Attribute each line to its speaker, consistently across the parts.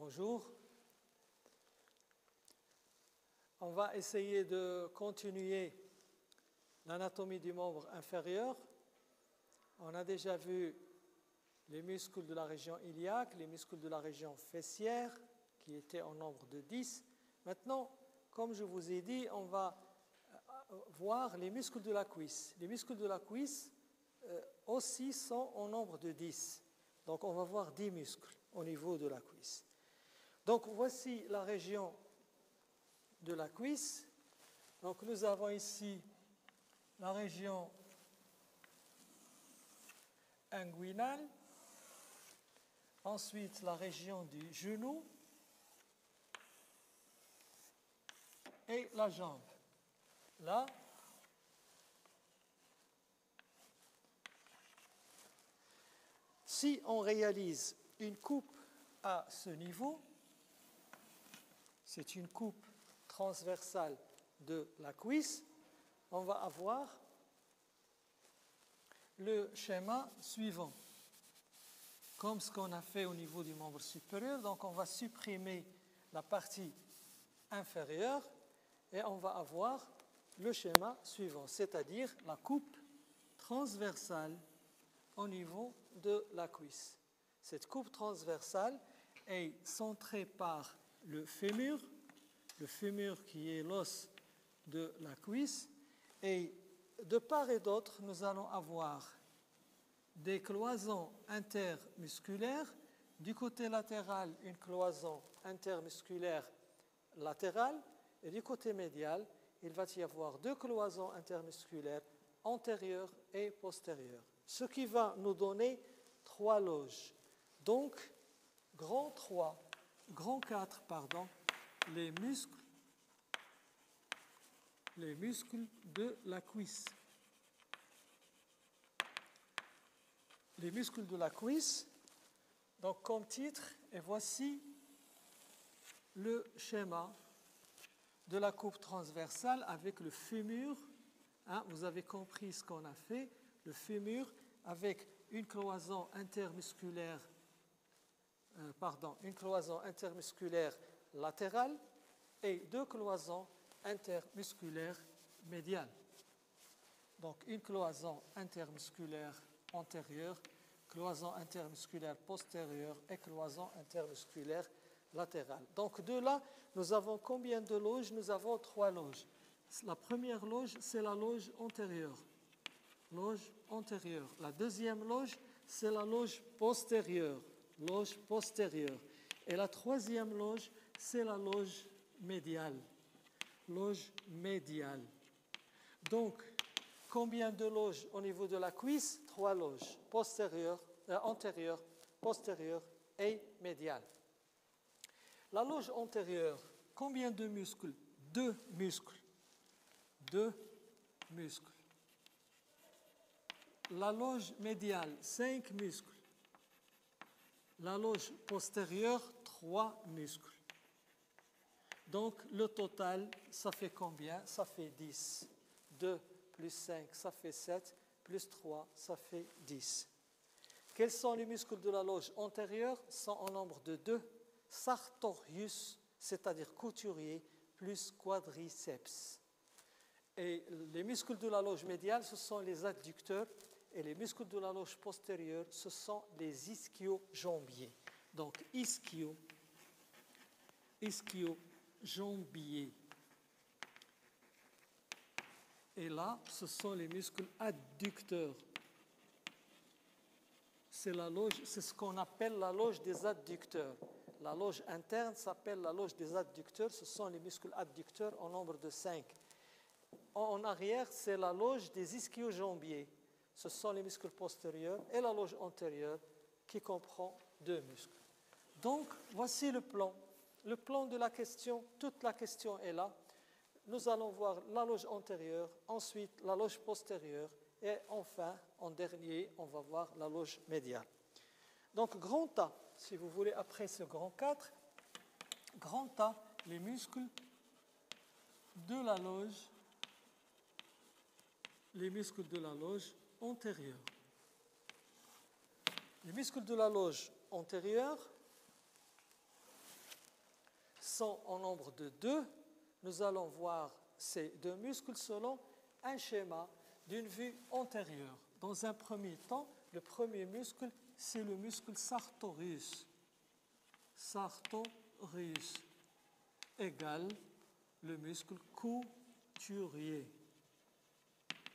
Speaker 1: Bonjour. On va essayer de continuer l'anatomie du membre inférieur. On a déjà vu les muscles de la région iliaque, les muscles de la région fessière, qui étaient en nombre de 10. Maintenant, comme je vous ai dit, on va voir les muscles de la cuisse. Les muscles de la cuisse aussi sont en nombre de 10. Donc, on va voir 10 muscles au niveau de la cuisse. Donc, voici la région de la cuisse. Donc, nous avons ici la région inguinale, ensuite la région du genou et la jambe. Là, si on réalise une coupe à ce niveau, c'est une coupe transversale de la cuisse, on va avoir le schéma suivant, comme ce qu'on a fait au niveau du membre supérieur. Donc, on va supprimer la partie inférieure et on va avoir le schéma suivant, c'est-à-dire la coupe transversale au niveau de la cuisse. Cette coupe transversale est centrée par le fémur qui est l'os de la cuisse, et de part et d'autre, nous allons avoir des cloisons intermusculaires. Du côté latéral, une cloison intermusculaire latérale, et du côté médial, il va y avoir deux cloisons intermusculaires antérieures et postérieures, ce qui va nous donner 3 loges. Donc, grand 4, les muscles de la cuisse. Les muscles de la cuisse, donc comme titre, et voici le schéma de la coupe transversale avec le fémur. Vous avez compris ce qu'on a fait, le fémur avec une cloison intermusculaire latérale et 2 cloisons intermusculaires médiales. Donc une cloison intermusculaire antérieure, cloison intermusculaire postérieure et cloison intermusculaire latérale. Donc de là, nous avons combien de loges? Nous avons 3 loges. La première loge, c'est la loge antérieure. Loge antérieure. La deuxième loge, c'est la loge postérieure. Loge postérieure. Et la troisième loge, c'est la loge médiale. Loge médiale. Donc, combien de loges au niveau de la cuisse? 3 loges. Antérieure, postérieure et médiale. La loge antérieure, combien de muscles? 2 muscles. 2 muscles. La loge médiale, 5 muscles. La loge postérieure, 3 muscles. Donc, le total, ça fait combien? Ça fait 10. 2 plus 5, ça fait 7, plus 3, ça fait 10. Quels sont les muscles de la loge antérieure? Sont en nombre de 2. Sartorius, c'est-à-dire couturier, plus quadriceps. Et les muscles de la loge médiale, ce sont les adducteurs, et les muscles de la loge postérieure, ce sont les ischio-jambiers. Donc, ischio-jambiers. Et là, ce sont les muscles adducteurs. C'est ce qu'on appelle la loge des adducteurs. La loge interne s'appelle la loge des adducteurs. Ce sont les muscles adducteurs en nombre de 5. En arrière, c'est la loge des ischio-jambiers. Ce sont les muscles postérieurs, et la loge antérieure qui comprend 2 muscles. Donc, voici le plan. Le plan de la question, toute la question est là. Nous allons voir la loge antérieure, ensuite la loge postérieure, et enfin, en dernier, on va voir la loge médiale. Donc, grand A, si vous voulez, après ce grand 4, grand A, les muscles de la loge antérieure. Les muscles de la loge antérieure sont en nombre de 2, nous allons voir ces 2 muscles selon un schéma d'une vue antérieure. Dans un premier temps, le premier muscle, c'est le muscle sartorius. Sartorius égale le muscle couturier.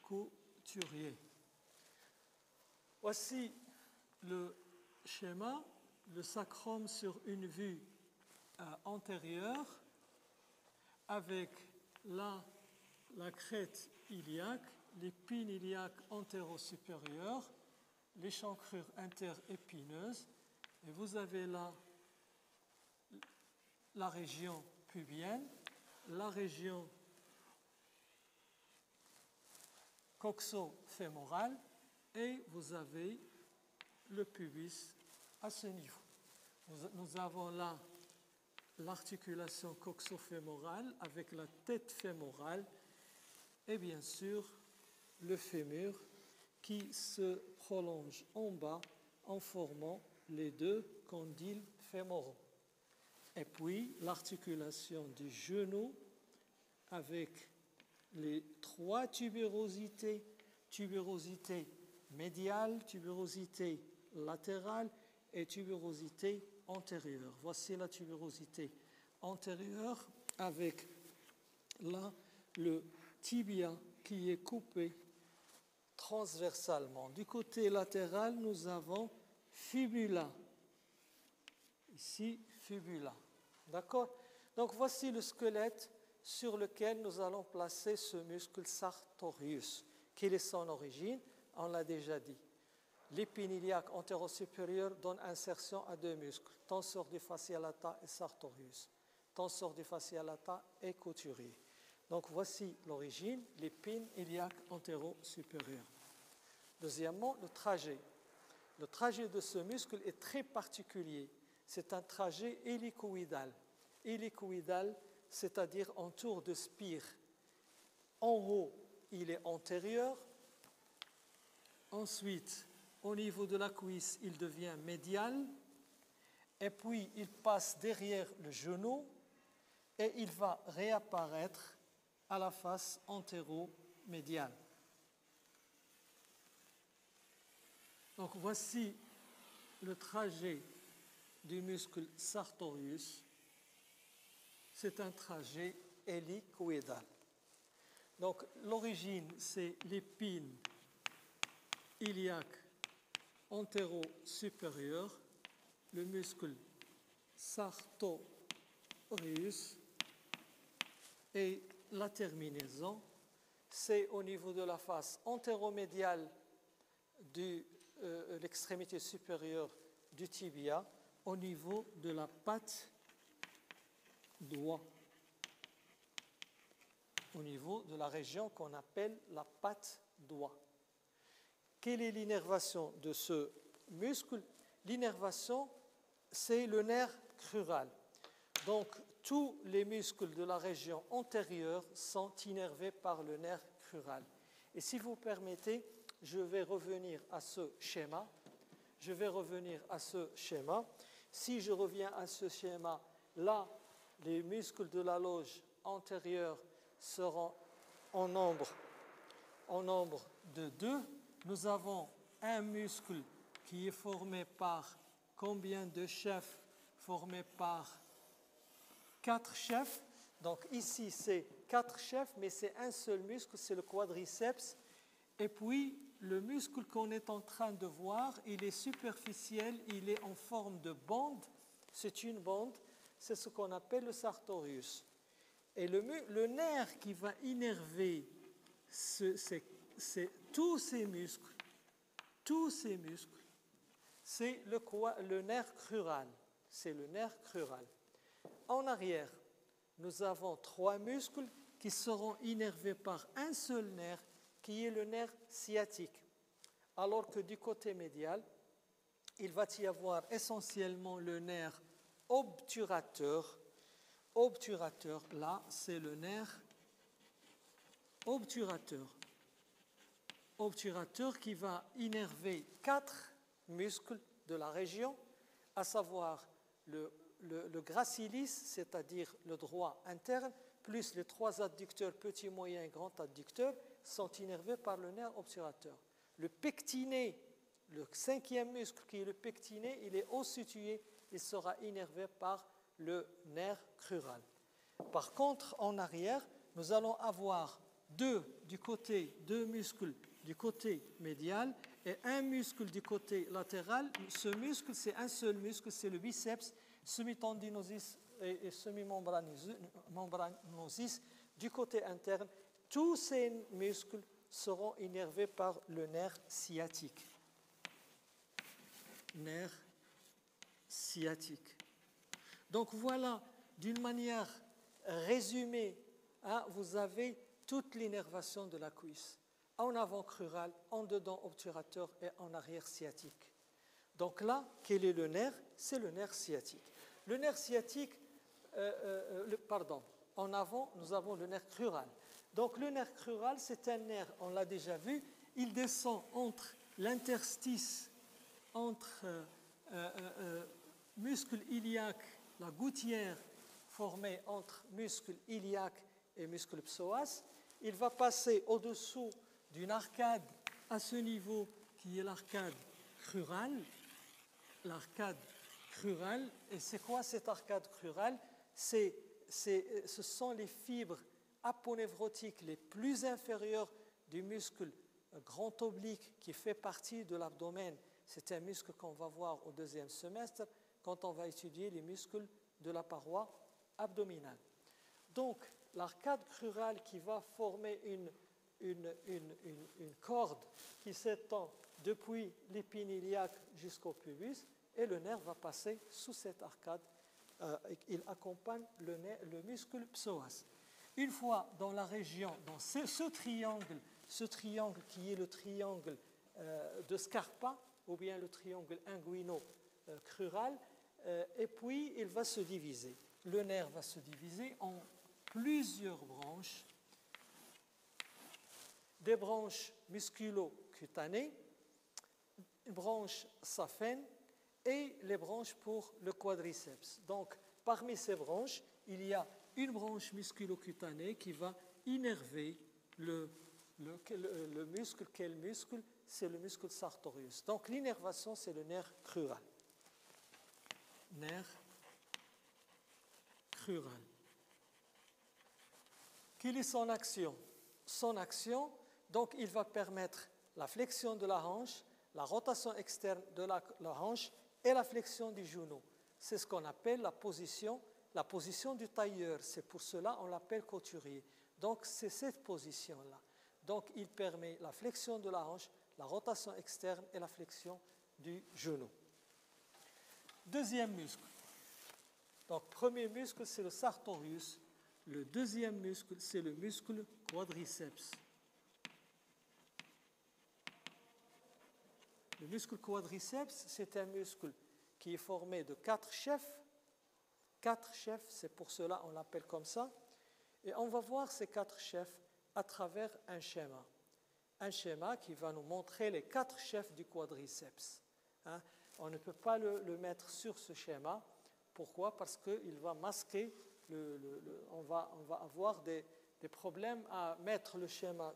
Speaker 1: Couturier. Voici le schéma, le sacrum sur une vue antérieure avec la crête iliaque, l'épine iliaque antéro-supérieure, l'échancrure interépineuses, et vous avez là la région pubienne, la région coxo-fémorale, et vous avez le pubis à ce niveau. Nous avons là l'articulation coxo-fémorale avec la tête fémorale et bien sûr le fémur qui se prolonge en bas en formant les 2 condyles fémoraux. Et puis l'articulation du genou avec les 3 tubérosités, tubérosité médiale, tubérosité latérale et tubérosité antérieure. Voici la tubérosité antérieure avec là le tibia qui est coupé transversalement. Du côté latéral, nous avons fibula. Ici, fibula. D'accord? Donc voici le squelette sur lequel nous allons placer ce muscle sartorius. Quelle est son origine? On l'a déjà dit. L'épine iliaque antéro-supérieure donne insertion à 2 muscles, tensor du fascia lata et sartorius. Tensor du fascia lata et couturier. Donc voici l'origine, l'épine iliaque antéro-supérieure. Deuxièmement, le trajet. Le trajet de ce muscle est très particulier. C'est un trajet hélicoïdal. Hélicoïdal, c'est-à-dire en tour de spire. En haut, il est antérieur. Ensuite, au niveau de la cuisse, il devient médial. Et puis, il passe derrière le genou et il va réapparaître à la face antéro-médiale. Donc, voici le trajet du muscle sartorius. C'est un trajet hélicoïdal. Donc, l'origine, c'est l'épine iliaque antéro-supérieure, le muscle sartorius, et la terminaison, c'est au niveau de la face antéromédiale de l'extrémité supérieure du tibia, au niveau de la patte doigt, au niveau de la région qu'on appelle la patte doigt. Quelle est l'innervation de ce muscle? L'innervation, c'est le nerf crural. Donc, tous les muscles de la région antérieure sont innervés par le nerf crural. Et si vous permettez, je vais revenir à ce schéma. Si je reviens à ce schéma, là, les muscles de la loge antérieure seront en nombre de 2. Nous avons un muscle qui est formé par combien de chefs? Formé par 4 chefs. Donc ici, c'est 4 chefs, mais c'est un seul muscle, c'est le quadriceps. Et puis, le muscle qu'on est en train de voir, il est superficiel, il est en forme de bande. C'est une bande, c'est ce qu'on appelle le sartorius. Et le nerf qui va innerver tous ces muscles, c'est le nerf crural. C'est le nerf crural. En arrière, nous avons 3 muscles qui seront innervés par un seul nerf, qui est le nerf sciatique. Alors que du côté médial, il va y avoir essentiellement le nerf obturateur. Obturateur, là, c'est le nerf obturateur. Obturateur qui va innerver 4 muscles de la région, à savoir le le gracilis, c'est-à-dire le droit interne, plus les trois adducteurs, petit, moyen et grand adducteur, sont innervés par le nerf obturateur. Le pectiné, le cinquième muscle qui est le pectiné, il est haut situé, il sera innervé par le nerf crural. Par contre, en arrière, nous allons avoir deux muscles du côté médial et un muscle du côté latéral. Ce muscle, c'est un seul muscle, c'est le biceps semitendinosus et semimembranosus du côté interne. Tous ces muscles seront innervés par le nerf sciatique. Nerf sciatique. Donc voilà, d'une manière résumée, vous avez toute l'innervation de la cuisse, en avant crural, en dedans obturateur et en arrière sciatique. Donc là, quel est le nerf? C'est le nerf sciatique. Le nerf sciatique, en avant, nous avons le nerf crural. Donc le nerf crural, c'est un nerf, on l'a déjà vu, il descend entre l'interstice, entre muscle iliaque, la gouttière formée entre muscle iliaque et muscle psoas. Il va passer au-dessous d'une arcade à ce niveau qui est l'arcade crurale. L'arcade crurale, et c'est quoi cette arcade crurale? Ce sont les fibres aponévrotiques les plus inférieures du muscle grand oblique qui fait partie de l'abdomen. C'est un muscle qu'on va voir au deuxième semestre quand on va étudier les muscles de la paroi abdominale. Donc, l'arcade crurale qui va former une corde qui s'étend depuis l'épine iliaque jusqu'au pubis, et le nerf va passer sous cette arcade. Il accompagne le muscle psoas. Une fois dans la région, dans ce triangle qui est le triangle de Scarpa, ou bien le triangle inguino-crural, et puis il va se diviser. Le nerf va se diviser en plusieurs branches, des branches musculo-cutanées, une branche saphène et les branches pour le quadriceps. Donc, parmi ces branches, il y a une branche musculo-cutanée qui va innerver le muscle. Quel muscle? C'est le muscle sartorius. Donc, l'innervation, c'est le nerf crural. Nerf crural. Quelle est son action? Son action, donc, il va permettre la flexion de la hanche, la rotation externe de la hanche et la flexion du genou. C'est ce qu'on appelle la position du tailleur. C'est pour cela qu'on l'appelle couturier. Donc, c'est cette position-là. Donc, il permet la flexion de la hanche, la rotation externe et la flexion du genou. Deuxième muscle. Donc, premier muscle, c'est le sartorius. Le deuxième muscle, c'est le muscle quadriceps. Le muscle quadriceps, c'est un muscle qui est formé de 4 chefs. 4 chefs, c'est pour cela qu'on l'appelle comme ça. Et on va voir ces 4 chefs à travers un schéma. Un schéma qui va nous montrer les 4 chefs du quadriceps. On ne peut pas le mettre sur ce schéma. Pourquoi? Parce qu'il va masquer, on va avoir des problèmes à mettre le schéma,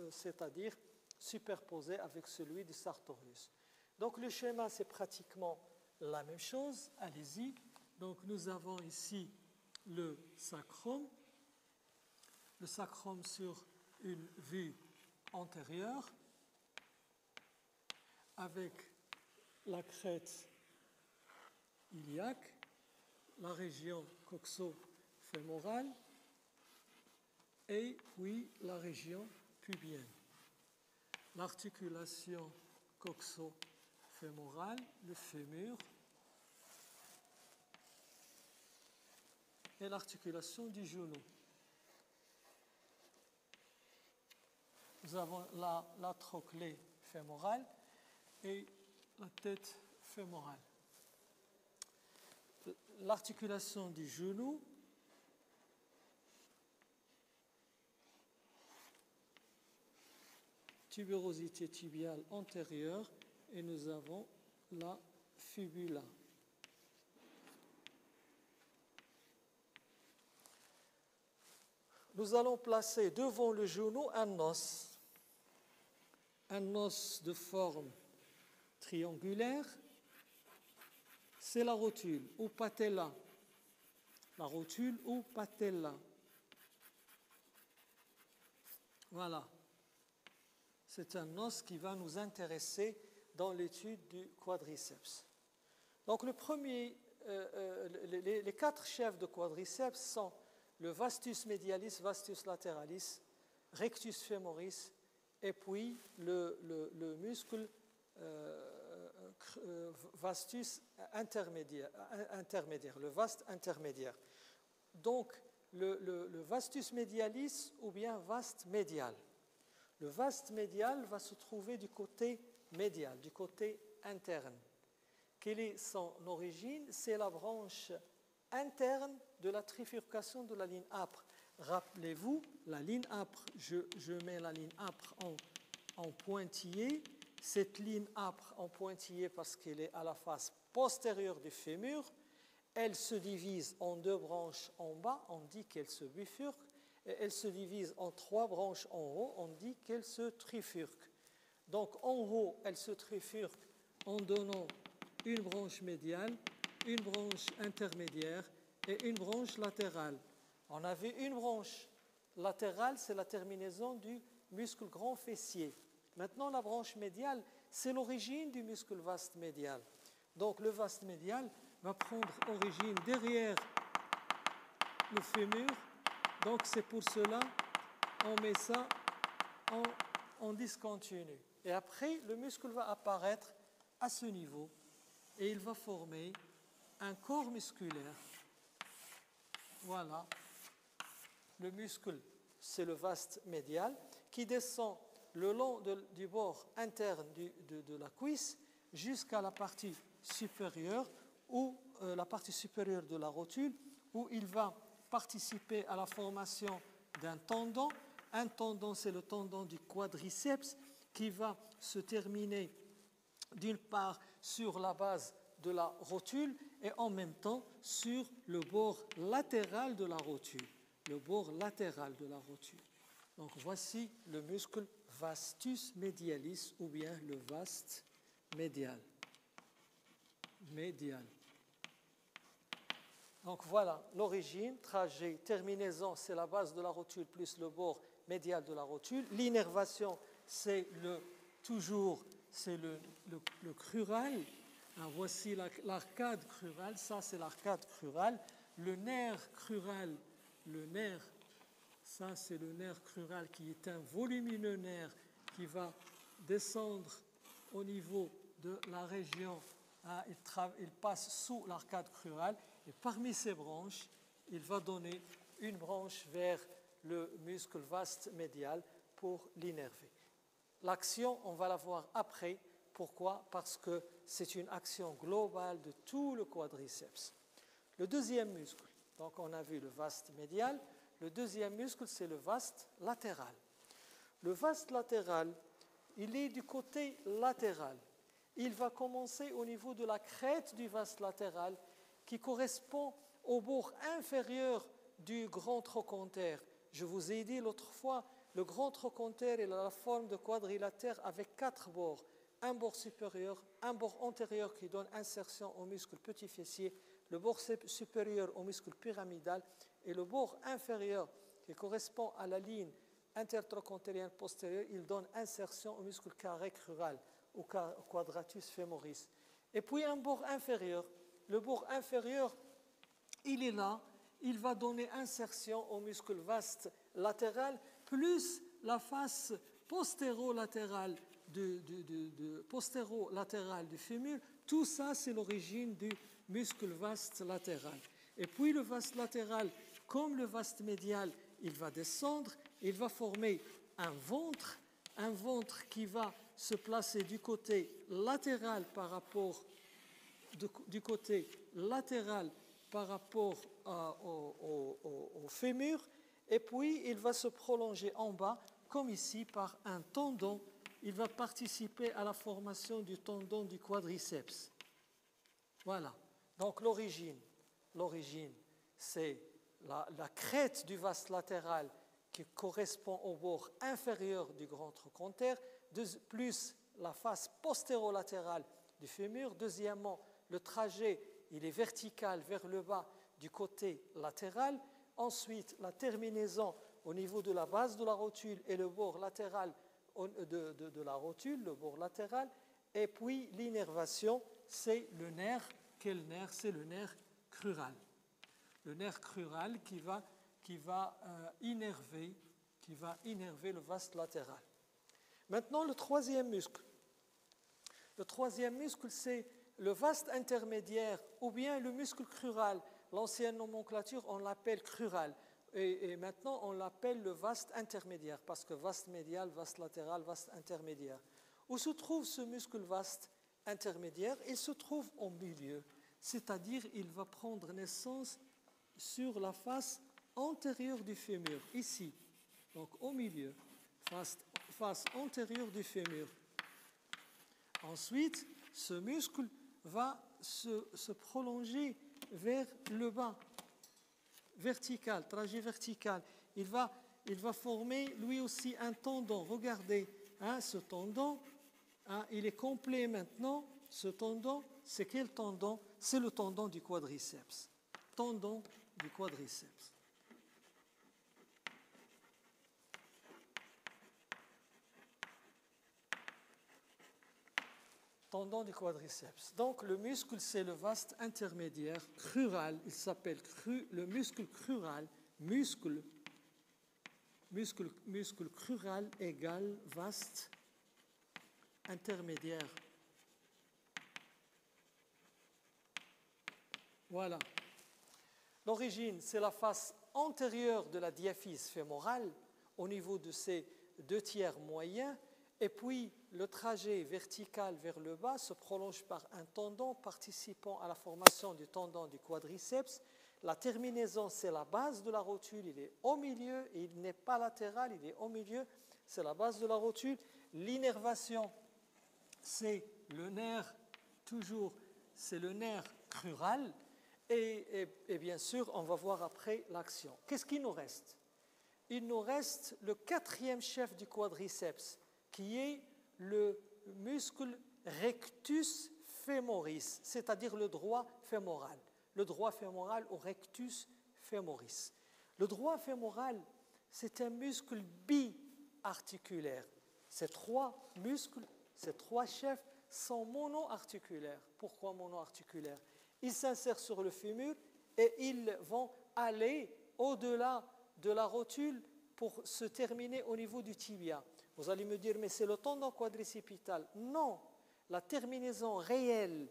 Speaker 1: c'est-à-dire superposé avec celui du sartorius. Donc le schéma, c'est pratiquement la même chose. Allez-y. Donc nous avons ici le sacrum sur une vue antérieure avec la crête iliaque, la région coxo-fémorale et puis la région pubienne. L'articulation coxo-fémorale, le fémur, et l'articulation du genou. Nous avons la trochlée fémorale et la tête fémorale. L'articulation du genou, tubérosité tibiale antérieure, et nous avons la fibula. nous allons placer devant le genou un os de forme triangulaire, c'est la rotule ou patella. La rotule ou patella. Voilà. C'est un os qui va nous intéresser dans l'étude du quadriceps. Donc le premier, les 4 chefs de quadriceps sont le vastus medialis, vastus lateralis, rectus femoris, et puis le muscle vastus intermédiaire, le vaste intermédiaire. Donc, le vastus medialis ou bien vaste médial. Le vaste médial va se trouver du côté médial, du côté interne. Quelle est son origine? C'est la branche interne de la trifurcation de la ligne âpre. Rappelez-vous, la ligne âpre, je mets la ligne âpre en pointillé. Cette ligne âpre en pointillé, parce qu'elle est à la face postérieure du fémur, elle se divise en 2 branches en bas, on dit qu'elle se bifurque, et elle se divise en 3 branches en haut, on dit qu'elle se trifurque. Donc en haut, elle se trifurque en donnant une branche médiale, une branche intermédiaire et une branche latérale. On avait une branche latérale, c'est la terminaison du muscle grand fessier. Maintenant, la branche médiale, c'est l'origine du muscle vaste médial. Donc le vaste médial va prendre origine derrière le fémur. Donc c'est pour cela on met ça en discontinu. Et après, le muscle va apparaître à ce niveau et il va former un corps musculaire. Voilà. Le muscle, c'est le vaste médial qui descend le long du bord interne de la cuisse jusqu'à la partie supérieure ou la partie supérieure de la rotule, où il va participer à la formation d'un tendon. Un tendon, c'est le tendon du quadriceps qui va se terminer d'une part sur la base de la rotule et en même temps sur le bord latéral de la rotule. Le bord latéral de la rotule. Donc voici le muscle vastus medialis ou bien le vaste médial. Donc voilà l'origine, trajet, terminaison, c'est la base de la rotule plus le bord médial de la rotule. L'innervation, c'est le crural. Alors, voici l'arcade crurale, ça c'est l'arcade crurale. Le nerf crural, ça c'est le nerf crural qui est un volumineux nerf qui va descendre au niveau de la région. Il passe sous l'arcade crurale et parmi ces branches, il va donner une branche vers le muscle vaste médial pour l'innerver. L'action, on va la voir après. Pourquoi? Parce que c'est une action globale de tout le quadriceps. Le deuxième muscle, donc on a vu le vaste médial. Le deuxième muscle, c'est le vaste latéral. Le vaste latéral, il est du côté latéral. Il va commencer au niveau de la crête du vaste latéral qui correspond au bord inférieur du grand trochanter. Je vous ai dit l'autre fois, le grand trochanter il a la forme de quadrilatère avec 4 bords. Un bord supérieur, un bord antérieur qui donne insertion au muscle petit fessier, le bord supérieur au muscle pyramidal et le bord inférieur qui correspond à la ligne intertrochantérienne postérieure, il donne insertion au muscle carré crural ou quadratus femoris. Et puis un bord inférieur, le bord inférieur, il est là, il va donner insertion au muscle vaste latéral plus la face postéro-latérale du fémur. Tout ça, c'est l'origine du muscle vaste latéral. Et puis le vaste latéral, comme le vaste médial, il va descendre, il va former un ventre qui va se placer du côté latéral par rapport au fémur, et puis il va se prolonger en bas, comme ici, par un tendon. Il va participer à la formation du tendon du quadriceps. Voilà. Donc l'origine, c'est la crête du vaste latéral qui correspond au bord inférieur du grand trochanter, plus la face postérolatérale du fémur. Deuxièmement, le trajet, il est vertical vers le bas du côté latéral. Ensuite, la terminaison au niveau de la base de la rotule et le bord latéral de la rotule, le bord latéral. Et puis, l'innervation, c'est le nerf. Quel nerf? C'est le nerf crural. Le nerf crural qui va innerver le vaste latéral. Maintenant, le troisième muscle. Le troisième muscle, c'est le vaste intermédiaire ou bien le muscle crural. L'ancienne nomenclature, on l'appelle crural. Et maintenant, on l'appelle le vaste intermédiaire parce que vaste médial, vaste latéral, vaste intermédiaire. Où se trouve ce muscle vaste intermédiaire? Il se trouve au milieu, c'est-à-dire il va prendre naissance sur la face antérieure du fémur, ici, donc au milieu, face antérieure du fémur. Ensuite, ce muscle va se prolonger vers le bas, vertical, trajet vertical. Il va former lui aussi un tendon. Regardez, ce tendon, il est complet maintenant. Ce tendon, c'est quel tendon? C'est le tendon du quadriceps. Tendon du quadriceps. Tendon du quadriceps. Donc le muscle, c'est le vaste intermédiaire crural. Il s'appelle le muscle crural. Muscle crural égale vaste intermédiaire. Voilà. L'origine, c'est la face antérieure de la diaphyse fémorale au niveau de ses 2/3 moyens. Et puis, le trajet vertical vers le bas se prolonge par un tendon participant à la formation du tendon du quadriceps. La terminaison, c'est la base de la rotule, il est au milieu, et il n'est pas latéral, il est au milieu, c'est la base de la rotule. L'innervation, c'est le nerf, toujours, c'est le nerf crural. Et bien sûr, on va voir après l'action. Qu'est-ce qu'il nous reste? Il nous reste le 4e chef du quadriceps, qui est le muscle rectus femoris, c'est-à-dire le droit fémoral. Le droit fémoral ou rectus femoris. Le droit fémoral, c'est un muscle biarticulaire. Ces 3 muscles, ces 3 chefs sont monoarticulaires. Pourquoi monoarticulaires? Ils s'insèrent sur le fémur et ils vont aller au-delà de la rotule pour se terminer au niveau du tibia. Vous allez me dire, mais c'est le tendon quadricipital. Non, la terminaison réelle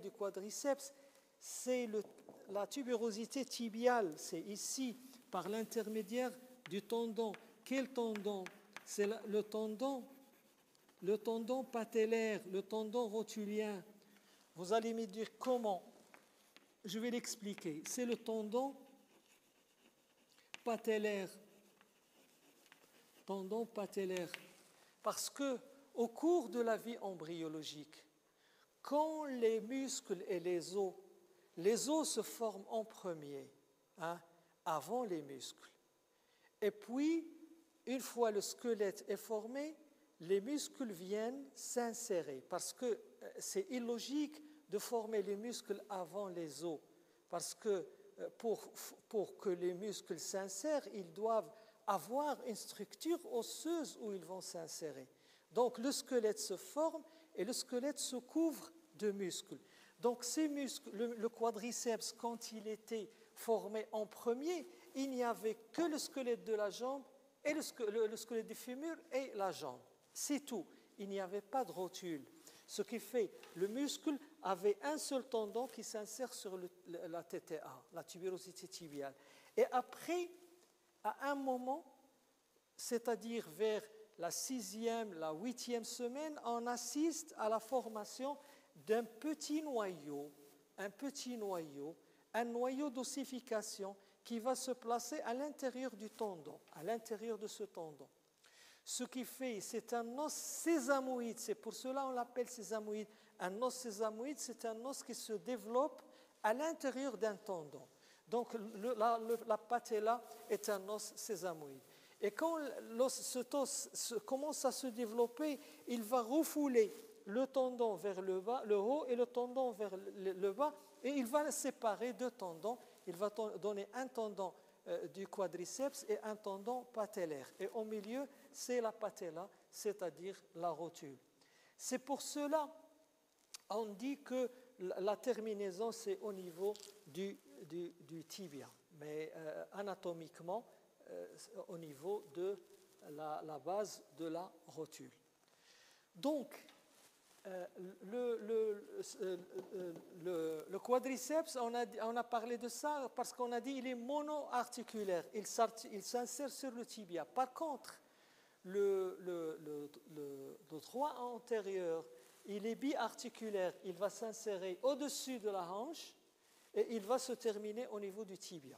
Speaker 1: du quadriceps, c'est la tuberosité tibiale. C'est ici, par l'intermédiaire du tendon. Quel tendon? C'est le tendon patellaire, le tendon rotulien. Vous allez me dire comment? Je vais l'expliquer. C'est le tendon patellaire. Tendon patellaire. Parce que au cours de la vie embryologique, quand les muscles et les os se forment en premier, avant les muscles. Et puis, une fois le squelette est formé, les muscles viennent s'insérer. Parce que c'est illogique de former les muscles avant les os. Parce que pour que les muscles s'insèrent, ils doivent avoir une structure osseuse où ils vont s'insérer. Donc le squelette se forme et le squelette se couvre de muscles. Donc ces muscles, le quadriceps, quand il était formé en premier, il n'y avait que le squelette de la jambe et le squelette du fémur et la jambe. C'est tout. Il n'y avait pas de rotule. Ce qui fait, le muscle avait un seul tendon qui s'insère sur la TTA, la tubérosité tibiale. Et après, à un moment, c'est-à-dire vers la 6e, la 8e semaine, on assiste à la formation d'un petit noyau, un noyau d'ossification qui va se placer à l'intérieur du tendon, à l'intérieur de ce tendon. Ce qui fait, c'est un os sésamoïde, c'est pour cela qu'on l'appelle sésamoïde. Un os sésamoïde, c'est un os qui se développe à l'intérieur d'un tendon. Donc la patella est un os sésamoïde. Et quand cet os commence à se développer, il va refouler le tendon vers le bas, le haut, et le tendon vers le bas, et il va séparer deux tendons. Il va donner un tendon du quadriceps et un tendon patellaire. Et au milieu, c'est la patella, c'est-à-dire la rotule. C'est pour cela on dit que la terminaison, c'est au niveau du tibia, mais anatomiquement, au niveau de la base de la rotule. Donc, le quadriceps, on a parlé de ça parce qu'on a dit qu'il est monoarticulaire, il s'insère sur le tibia. Par contre, le droit antérieur, il est biarticulaire, il va s'insérer au-dessus de la hanche et il va se terminer au niveau du tibia.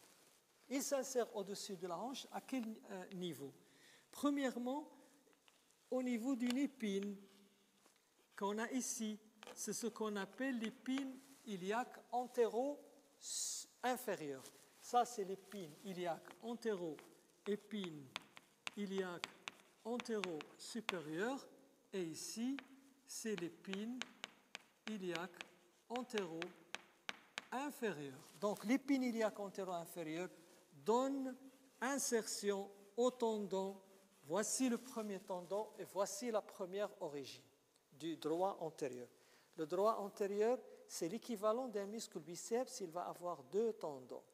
Speaker 1: Il s'insère au-dessus de la hanche à quel niveau? Premièrement, au niveau d'une épine qu'on a ici, c'est ce qu'on appelle l'épine iliaque antéro-inférieure. Ça, c'est l'épine iliaque antéro, épine iliaque antéro-supérieure, et ici, c'est l'épine iliaque antéro-inférieure. Donc, l'épine iliaque antéro-inférieure donne insertion au tendon. Voici le premier tendon et voici la première origine du droit antérieur. Le droit antérieur, c'est l'équivalent d'un muscle biceps, il va avoir deux tendons.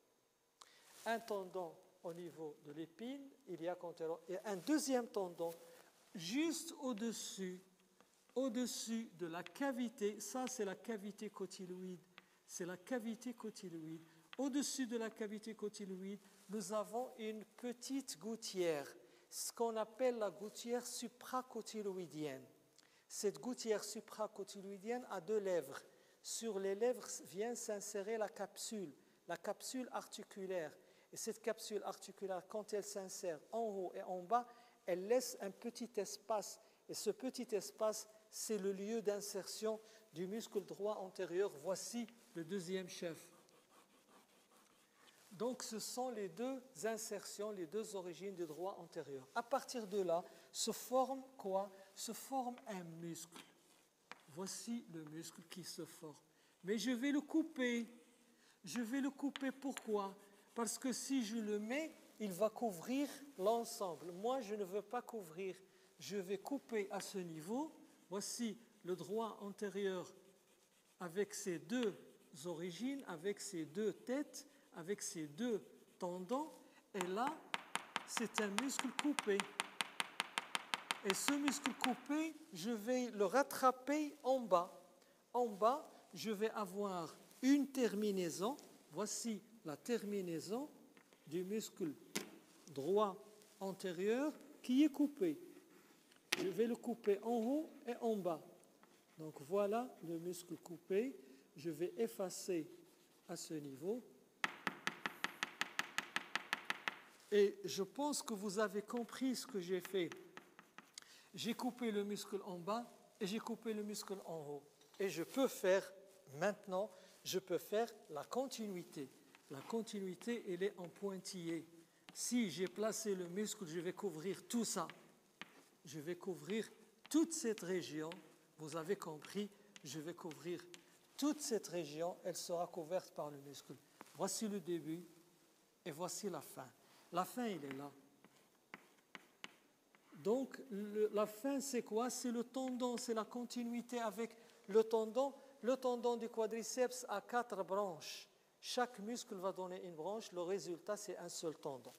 Speaker 1: Un tendon au niveau de l'épine iliaque antéro et un deuxième tendon juste au-dessus de la cavité. Ça, c'est la cavité cotyloïde. C'est la cavité cotyloïde. Au-dessus de la cavité cotyloïde, nous avons une petite gouttière, ce qu'on appelle la gouttière supracotyloïdienne. Cette gouttière supracotyloïdienne a deux lèvres. Sur les lèvres vient s'insérer la capsule articulaire. Et cette capsule articulaire, quand elle s'insère en haut et en bas, elle laisse un petit espace. Et ce petit espace, c'est le lieu d'insertion du muscle droit antérieur. Voici le deuxième chef. Donc, ce sont les deux insertions, les deux origines du droit antérieur. À partir de là, se forme quoi? Se forme un muscle. Voici le muscle qui se forme. Mais je vais le couper. Je vais le couper pourquoi? Parce que si je le mets, il va couvrir l'ensemble. Moi, je ne veux pas couvrir. Je vais couper à ce niveau. Voici le droit antérieur avec ses deux origines, avec ses deux têtes, avec ses deux tendons. Et là, c'est un muscle coupé. Et ce muscle coupé, je vais le rattraper en bas. En bas, je vais avoir une terminaison. Voici la terminaison du muscle droit antérieur qui est coupé. Je vais le couper en haut et en bas. Donc voilà le muscle coupé. Je vais effacer à ce niveau. Et je pense que vous avez compris ce que j'ai fait. J'ai coupé le muscle en bas et j'ai coupé le muscle en haut. Et je peux faire, maintenant, je peux faire la continuité. La continuité, elle est en pointillé. Si j'ai placé le muscle, je vais couvrir tout ça. Je vais couvrir toute cette région. Vous avez compris, je vais couvrir toute cette région. Elle sera couverte par le muscle. Voici le début et voici la fin. La fin, elle est là. Donc, la fin, c'est quoi? C'est le tendon, c'est la continuité avec le tendon. Le tendon du quadriceps a 4 branches. Chaque muscle va donner une branche. Le résultat, c'est un seul tendon.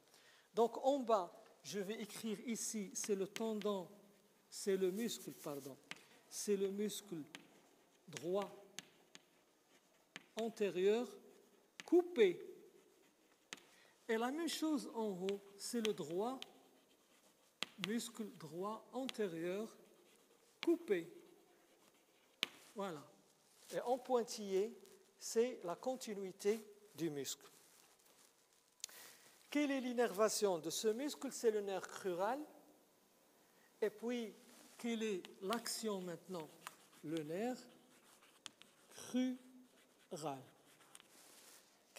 Speaker 1: Donc, en bas, je vais écrire ici, c'est le tendon, c'est le muscle droit antérieur coupé. Et la même chose en haut, c'est le muscle droit antérieur coupé. Voilà. Et en pointillé, c'est la continuité du muscle. Quelle est l'innervation de ce muscle? C'est le nerf crural. Et puis, quelle est l'action maintenant? Le nerf crural.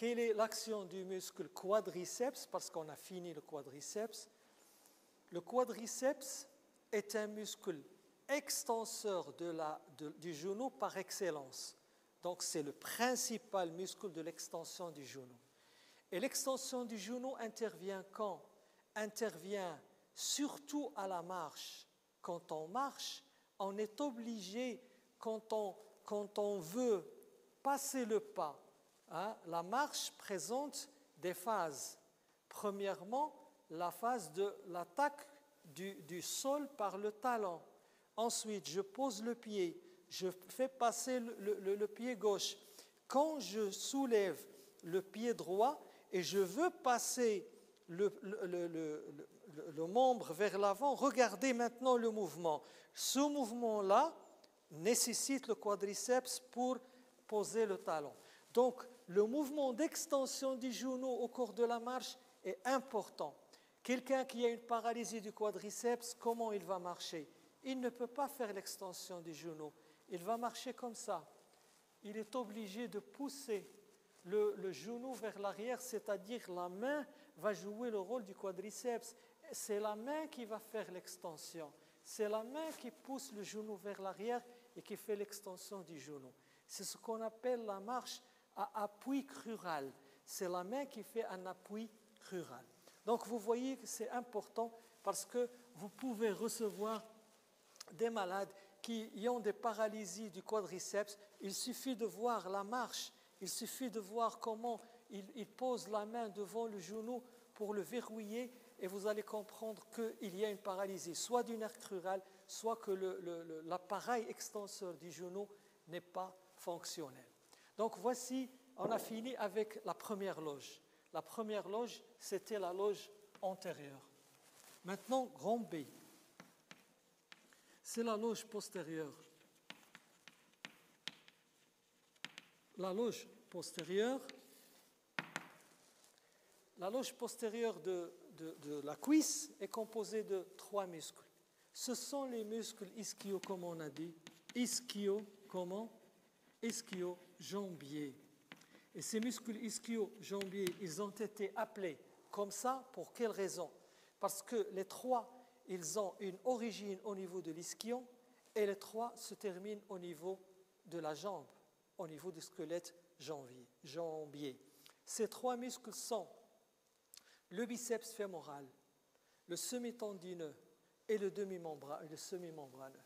Speaker 1: quelle est l'action du muscle quadriceps, parce qu'on a fini le quadriceps. Le quadriceps est un muscle extenseur du genou par excellence. Donc c'est le principal muscle de l'extension du genou. Et l'extension du genou intervient quand? Intervient surtout à la marche. Quand on marche, on est obligé, quand on veut passer le pas, la marche présente des phases. Premièrement, la phase de l'attaque du sol par le talon. Ensuite, je pose le pied, je fais passer le pied gauche. Quand je soulève le pied droit et je veux passer le membre vers l'avant, regardez maintenant le mouvement. Ce mouvement-là nécessite le quadriceps pour poser le talon. Donc, le mouvement d'extension du genou au cours de la marche est important. Quelqu'un qui a une paralysie du quadriceps, comment il va marcher? Il ne peut pas faire l'extension du genou. Il va marcher comme ça. Il est obligé de pousser le genou vers l'arrière, c'est-à-dire la main va jouer le rôle du quadriceps. C'est la main qui va faire l'extension. C'est la main qui pousse le genou vers l'arrière et qui fait l'extension du genou. C'est ce qu'on appelle la marche à appui crural. C'est la main qui fait un appui crural. Donc vous voyez que c'est important parce que vous pouvez recevoir des malades qui ont des paralysies du quadriceps. Il suffit de voir la marche, il suffit de voir comment il pose la main devant le genou pour le verrouiller et vous allez comprendre qu'il y a une paralysie, soit du nerf crural, soit que l'appareil extenseur du genou n'est pas fonctionnel. Donc voici, on a fini avec la première loge. La première loge, c'était la loge antérieure. Maintenant, grand B. C'est la loge postérieure. La loge postérieure de la cuisse est composée de 3 muscles. Ce sont les muscles ischio, comme on a dit. Ischio, comment? Ischio-jambiers. Et ces muscles ischio-jambiers, ils ont été appelés comme ça, pour quelle raison? Parce que les 3, ils ont une origine au niveau de l'ischion et les 3 se terminent au niveau de la jambe, au niveau du squelette jambier. Ces 3 muscles sont le biceps fémoral, le semi-tendineux et le semi-membraneux.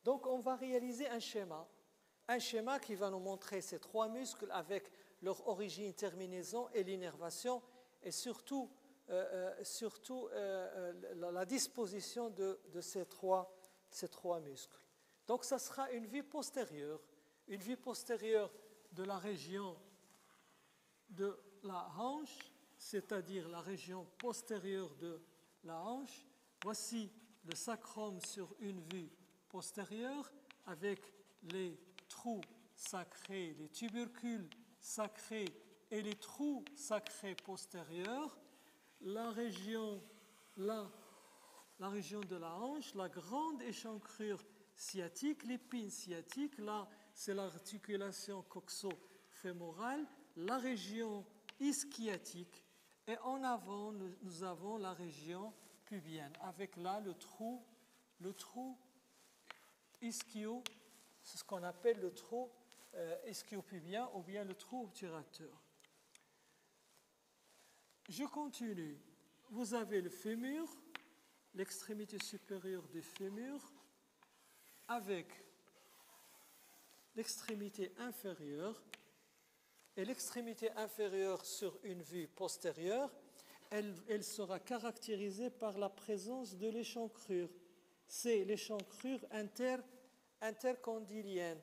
Speaker 1: Donc on va réaliser un schéma qui va nous montrer ces 3 muscles avec leur origine, terminaison et l'innervation et surtout la disposition de ces trois muscles. Donc ça sera une vue postérieure de la région de la hanche, c'est-à-dire la région postérieure de la hanche. Voici le sacrum sur une vue postérieure avec les trous sacrés, les tubercules sacrés et les trous sacrés postérieurs. La région de la hanche, la grande échancrure sciatique, l'épine sciatique, là c'est l'articulation coxo-fémorale, la région ischiatique et en avant nous avons la région pubienne avec là le trou ischio, c'est ce qu'on appelle le trou ischio-pubien ou bien le trou obturateur. Je continue. Vous avez le fémur, l'extrémité supérieure du fémur, avec l'extrémité inférieure. Et l'extrémité inférieure sur une vue postérieure, elle sera caractérisée par la présence de l'échancrure. C'est l'échancrure intercondylienne.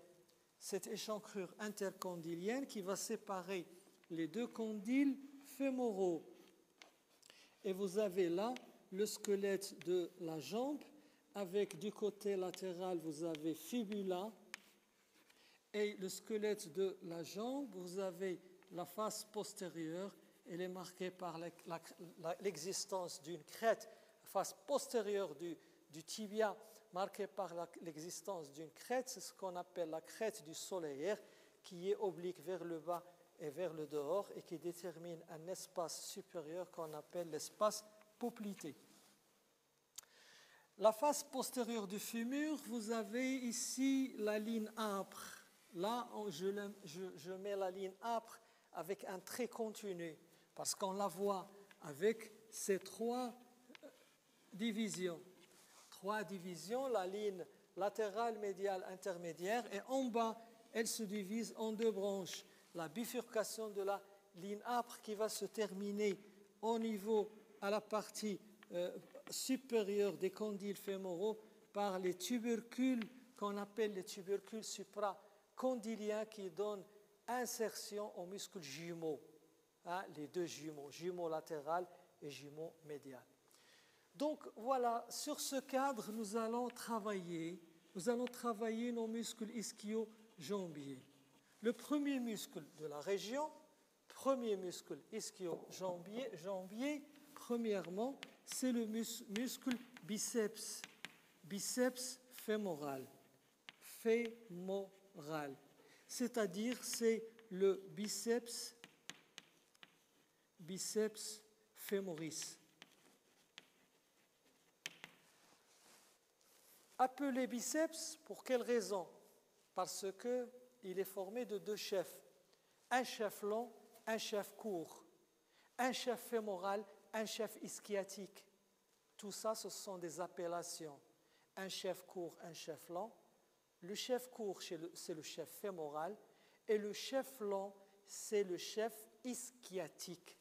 Speaker 1: Cette échancrure intercondylienne qui va séparer les 2 condyles fémoraux. Et vous avez là le squelette de la jambe, avec du côté latéral, vous avez fibula, et le squelette de la jambe, vous avez la face postérieure, elle est marquée par l'existence d'une crête, la face postérieure du tibia, marquée par l'existence d'une crête, c'est ce qu'on appelle la crête du solaire, qui est oblique vers le bas et vers le dehors et qui détermine un espace supérieur qu'on appelle l'espace poplité. La face postérieure du fémur, vous avez ici la ligne âpre. Là, je mets la ligne âpre avec un trait continu parce qu'on la voit avec ces trois divisions. Trois divisions, la ligne latérale, médiale, intermédiaire, et en bas, elle se divise en deux branches. La bifurcation de la ligne âpre qui va se terminer au niveau, à la partie supérieure des condyles fémoraux par les tubercules qu'on appelle les tubercules supracondyliens qui donnent insertion aux muscles jumeaux, hein, les deux jumeaux, jumeau latéral et jumeau médial. Donc voilà, sur ce cadre, nous allons travailler nos muscles ischio-jambiers. Le premier muscle de la région, premier muscle ischio-jambier, premièrement, c'est le muscle biceps fémoral. C'est-à-dire, c'est le biceps fémoris. Appelé biceps, pour quelle raison? Parce qu'il est formé de deux chefs. Un chef long, un chef court. Un chef fémoral, un chef ischiatique. Tout ça, ce sont des appellations. Un chef court, un chef long. Le chef court, c'est le chef fémoral. Et le chef long, c'est le chef ischiatique.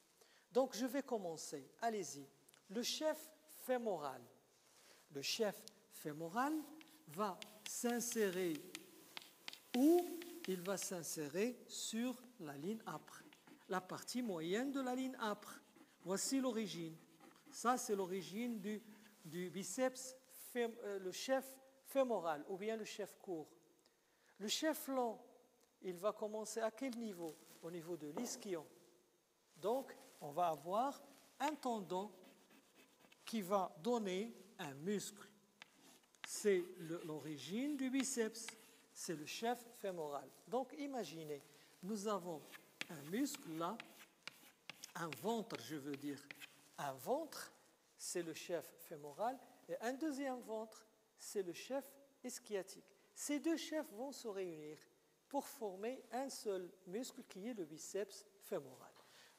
Speaker 1: Donc, je vais commencer. Allez-y. Le chef fémoral. Le chef fémoral va s'insérer où? Il va s'insérer sur la ligne âpre, la partie moyenne de la ligne âpre. Voici l'origine. Ça, c'est l'origine du biceps, le chef fémoral ou bien le chef court. Le chef long, il va commencer à quel niveau? Au niveau de l'ischion. Donc, on va avoir un tendon qui va donner un muscle. C'est l'origine du biceps, c'est le chef fémoral. Donc, imaginez, nous avons un muscle là, un ventre, je veux dire. Un ventre, c'est le chef fémoral, et un deuxième ventre, c'est le chef ischiatique. Ces deux chefs vont se réunir pour former un seul muscle qui est le biceps fémoral.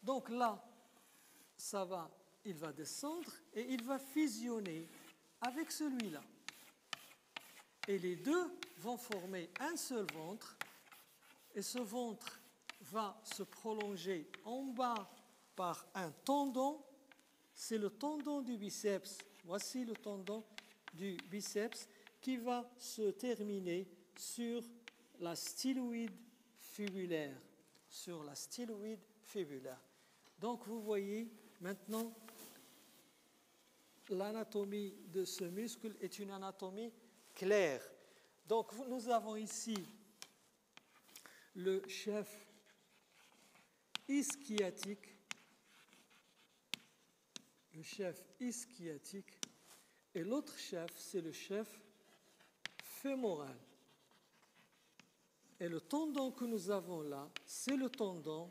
Speaker 1: Donc là, il va descendre et il va fusionner avec celui-là. Et les deux vont former un seul ventre, et ce ventre va se prolonger en bas par un tendon, c'est le tendon du biceps. Voici le tendon du biceps qui va se terminer sur la styloïde fibulaire. Sur la styloïde fibulaire. Donc vous voyez maintenant l'anatomie de ce muscle est une anatomie claire. Donc nous avons ici le chef ischiatique, et l'autre chef, c'est le chef fémoral. Et le tendon que nous avons là, c'est le tendon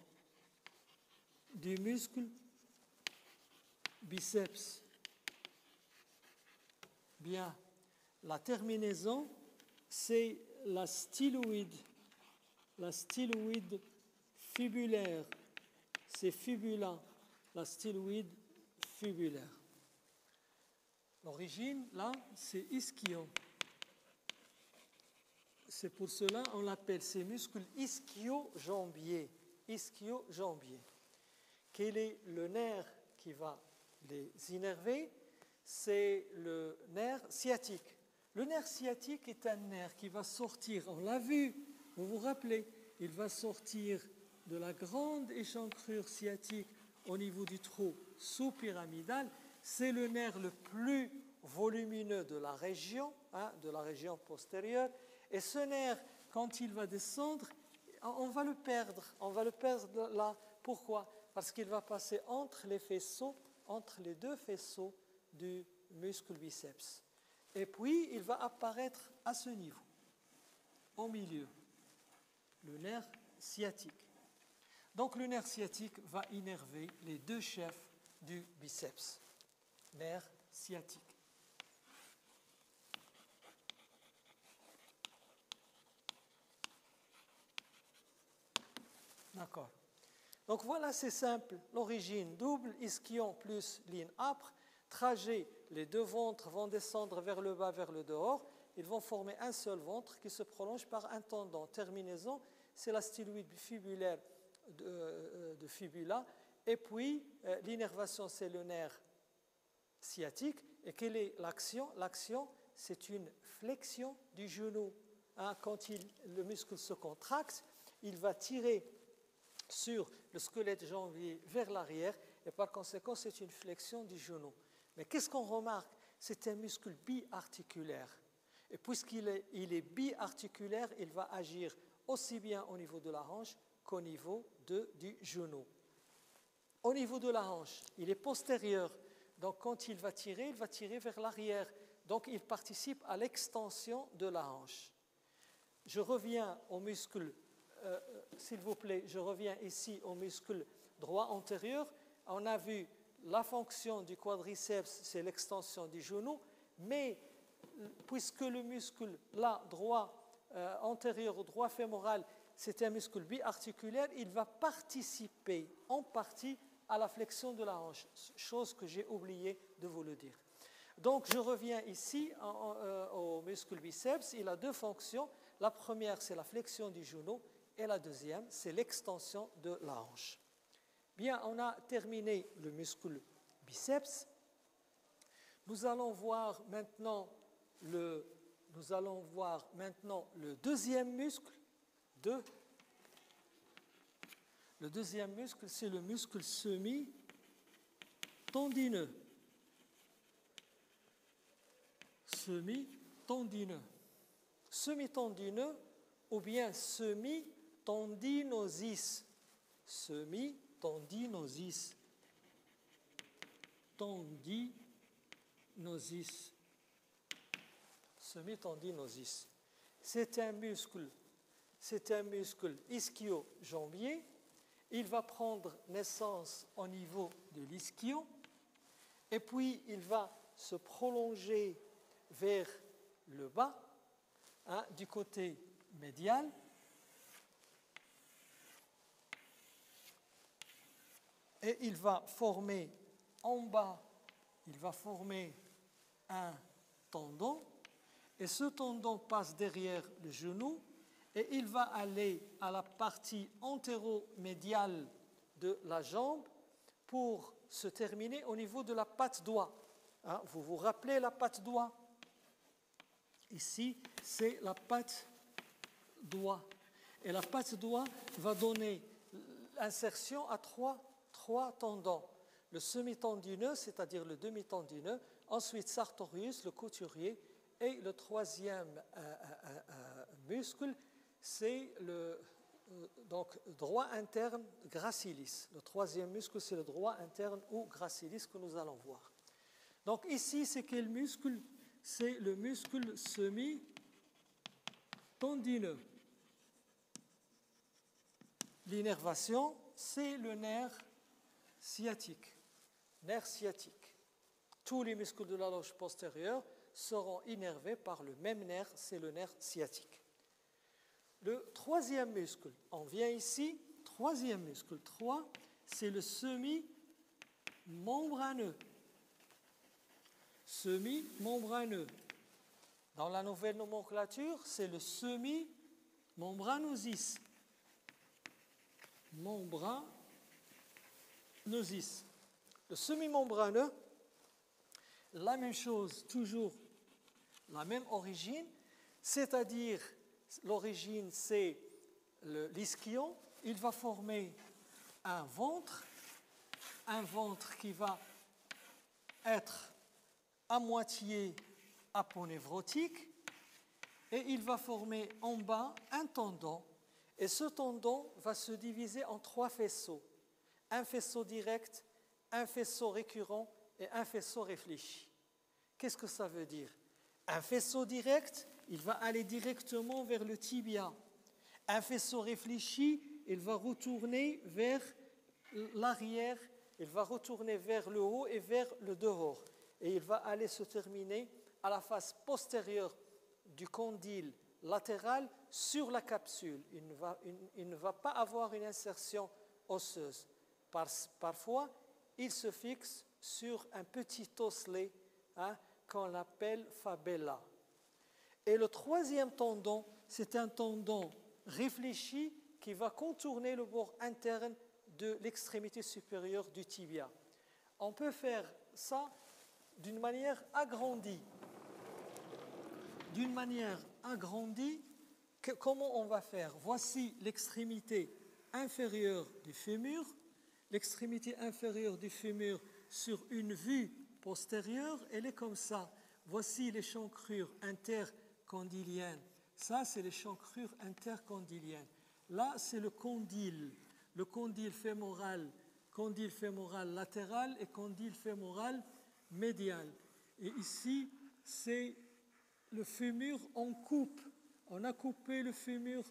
Speaker 1: du muscle biceps. Bien, la terminaison, c'est la styloïde fibulaire. C'est fibula, la styloïde fibulaire. L'origine, là, c'est ischion. C'est pour cela qu'on l'appelle ces muscles ischio-jambiers. Ischio-jambiers. Quel est le nerf qui va les innerver? C'est le nerf sciatique. Le nerf sciatique est un nerf qui va sortir, on l'a vu, vous vous rappelez, il va sortir de la grande échancrure sciatique au niveau du trou sous-pyramidal. C'est le nerf le plus volumineux de la région postérieure. Et ce nerf, quand il va descendre, on va le perdre là. Pourquoi? Parce qu'il va passer entre les deux faisceaux du muscle biceps. Et puis, il va apparaître à ce niveau, au milieu, le nerf sciatique. Donc le nerf sciatique va innerver les deux chefs du biceps. Nerf sciatique. D'accord. Donc voilà, c'est simple. L'origine double, ischion plus ligne âpre. Trajet, les deux ventres vont descendre vers le bas, vers le dehors. Ils vont former un seul ventre qui se prolonge par un tendon. Terminaison, c'est la styloïde fibulaire de fibula. Et puis, l'innervation, c'est le nerf sciatique. Et quelle est l'action? L'action, c'est une flexion du genou. Quand le muscle se contracte, il va tirer sur le squelette jambier vers l'arrière et par conséquent, c'est une flexion du genou. Mais qu'est-ce qu'on remarque? C'est un muscle biarticulaire. Et puisqu'il est biarticulaire, il va agir aussi bien au niveau de la hanche qu'au niveau du genou. Au niveau de la hanche, il est postérieur. Donc quand il va tirer vers l'arrière. Donc il participe à l'extension de la hanche. Je reviens au muscle, s'il vous plaît, je reviens ici au muscle droit antérieur. On a vu la fonction du quadriceps, c'est l'extension du genou, mais puisque le muscle là, droit antérieur ou droit fémoral, c'est un muscle biarticulaire, il va participer en partie à la flexion de la hanche, chose que j'ai oublié de vous le dire. Donc je reviens ici au muscle biceps, il a deux fonctions. La première, c'est la flexion du genou, et la deuxième, c'est l'extension de la hanche. Bien, on a terminé le muscle biceps. Nous allons voir maintenant le deuxième muscle. Le deuxième muscle, c'est le muscle semi-tendineux. Semi-tendineux ou bien semi-tendinosis. Tendinosis. Semi-tendinosis. C'est un muscle ischio-jambier. Il va prendre naissance au niveau de l'ischion et puis il va se prolonger vers le bas, du côté médial. Et il va former en bas, un tendon. Et ce tendon passe derrière le genou et il va aller à la partie antéro-médiale de la jambe pour se terminer au niveau de la patte doigt. Vous vous rappelez la patte doigt? Ici, c'est la patte doigt. Et la patte doigt va donner insertion à trois tendons. Le semi-tendineux, c'est-à-dire le demi-tendineux, ensuite sartorius, le couturier, et le troisième muscle, c'est le droit interne gracilis. Le troisième muscle, c'est le droit interne ou gracilis que nous allons voir. Donc ici, c'est quel muscle? C'est le muscle semi-tendineux. L'innervation, c'est le nerf sciatique. Nerf sciatique. Tous les muscles de la loge postérieure seront innervés par le même nerf, c'est le nerf sciatique. Le troisième muscle, on vient ici, troisième muscle, 3, c'est le semi-membraneux. Semi-membraneux. Dans la nouvelle nomenclature, c'est le semi-membranosis. Membranosis. Le semi-membraneux, la même chose, toujours la même origine, c'est-à-dire l'origine c'est l'ischion, il va former un ventre qui va être à moitié aponévrotique et il va former en bas un tendon et ce tendon va se diviser en 3 faisceaux, un faisceau direct, un faisceau récurrent et un faisceau réfléchi. Qu'est-ce que ça veut dire? Un faisceau direct, il va aller directement vers le tibia. Un faisceau réfléchi, il va retourner vers l'arrière, il va retourner vers le haut et vers le dehors. Et il va aller se terminer à la face postérieure du condyle latéral sur la capsule. Il ne va pas avoir une insertion osseuse. Parfois, il se fixe sur un petit osselet qu'on appelle fabella. Et le troisième tendon, c'est un tendon réfléchi qui va contourner le bord interne de l'extrémité supérieure du tibia. On peut faire ça d'une manière agrandie. D'une manière agrandie, comment on va faire? Voici l'extrémité inférieure du fémur. L'extrémité inférieure du fémur sur une vue postérieure, elle est comme ça. Voici l'échancrure intercondylienne. Ça, c'est l'échancrure intercondylienne. Là, c'est le condyle fémoral latéral et condyle fémoral médial. Et ici, c'est le fémur en coupe. On a coupé le fémur,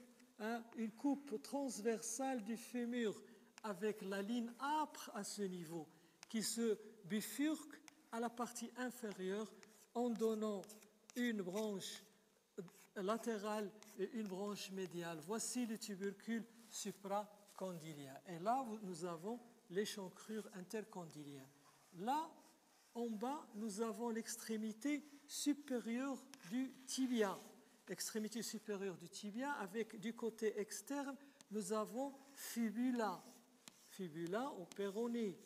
Speaker 1: une coupe transversale du fémur avec la ligne âpre à ce niveau qui se bifurque à la partie inférieure en donnant une branche latérale et une branche médiale. Voici le tubercule supracondylien. Et là, nous avons l'échancrure intercondylienne. Là, en bas, nous avons l'extrémité supérieure du tibia. L'extrémité supérieure du tibia, avec du côté externe, nous avons fibula au péroné.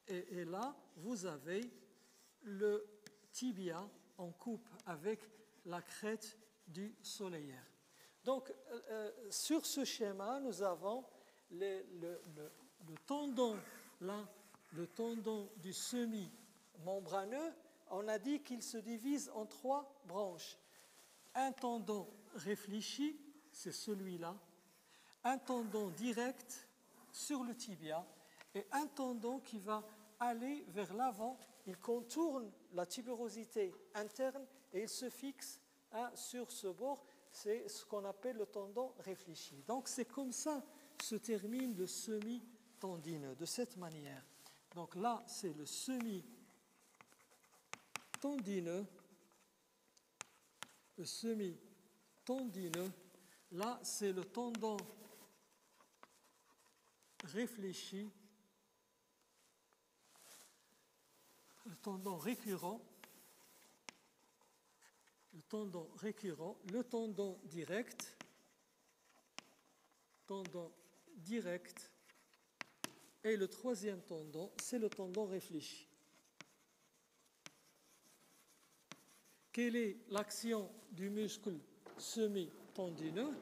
Speaker 1: Et là, vous avez le tibia en coupe avec la crête du soleillère. Donc, sur ce schéma, nous avons le tendon, là, le tendon du semi-membraneux. On a dit qu'il se divise en 3 branches. Un tendon réfléchi, c'est celui-là. Un tendon direct sur le tibia et un tendon qui va aller vers l'avant. Il contourne la tubérosité interne et il se fixe sur ce bord. C'est ce qu'on appelle le tendon réfléchi. Donc c'est comme ça se termine le semi-tendineux, de cette manière. Donc là, c'est le semi-tendineux. Le semi-tendineux. Là, c'est le tendon réfléchi. Le tendon récurrent. Le tendon récurrent. Le tendon direct. Et le troisième tendon, c'est le tendon réfléchi. Quelle est l'action du muscle semi-tendineux?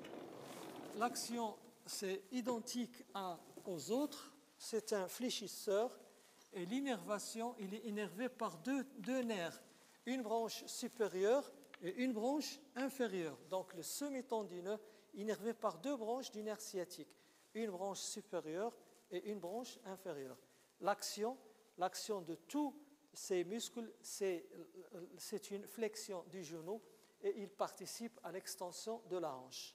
Speaker 1: L'action, c'est identique aux autres. C'est un fléchisseur. Et l'innervation, il est innervé par deux nerfs. Une branche supérieure et une branche inférieure. Donc le semi-tendineux, innervé par 2 branches du nerf sciatique. Une branche supérieure et une branche inférieure. L'action de tous ces muscles, c'est une flexion du genou et il participe à l'extension de la hanche.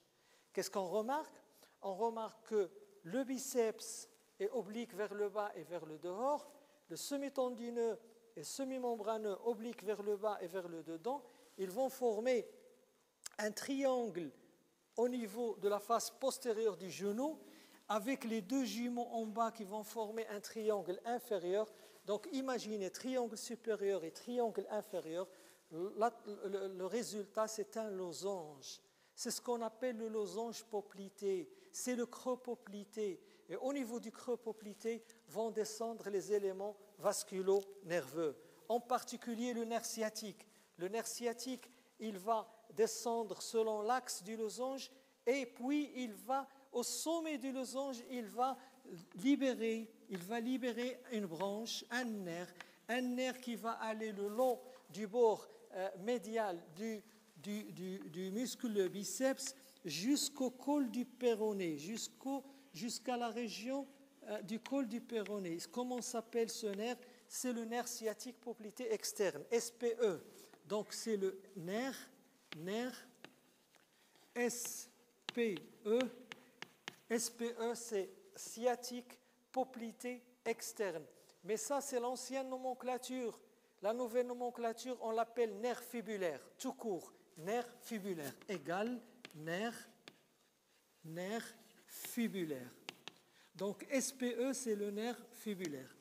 Speaker 1: Qu'est-ce qu'on remarque? On remarque que le biceps est oblique vers le bas et vers le dehors, le semi-tendineux et semi-membraneux oblique vers le bas et vers le dedans. Ils vont former un triangle au niveau de la face postérieure du genou, avec les 2 jumeaux en bas qui vont former un triangle inférieur. Donc imaginez triangle supérieur et triangle inférieur. Le résultat, c'est un losange. C'est ce qu'on appelle le losange poplité. C'est le creux poplité. Et au niveau du creux poplité vont descendre les éléments vasculo-nerveux, en particulier le nerf sciatique. Le nerf sciatique, il va descendre selon l'axe du losange et puis il va, au sommet du losange, il va libérer une branche, un nerf qui va aller le long du bord médial du muscle biceps jusqu'au col du péroné, jusqu'à la région du col du péroné. Comment s'appelle ce nerf? C'est le nerf sciatique poplité externe, SPE. Donc c'est le nerf SPE SPE, c'est sciatique poplité externe. Mais ça, c'est l'ancienne nomenclature. La nouvelle nomenclature, on l'appelle nerf fibulaire, tout court. Nerf fibulaire égale nerf fibulaire. Donc SPE, c'est le nerf fibulaire.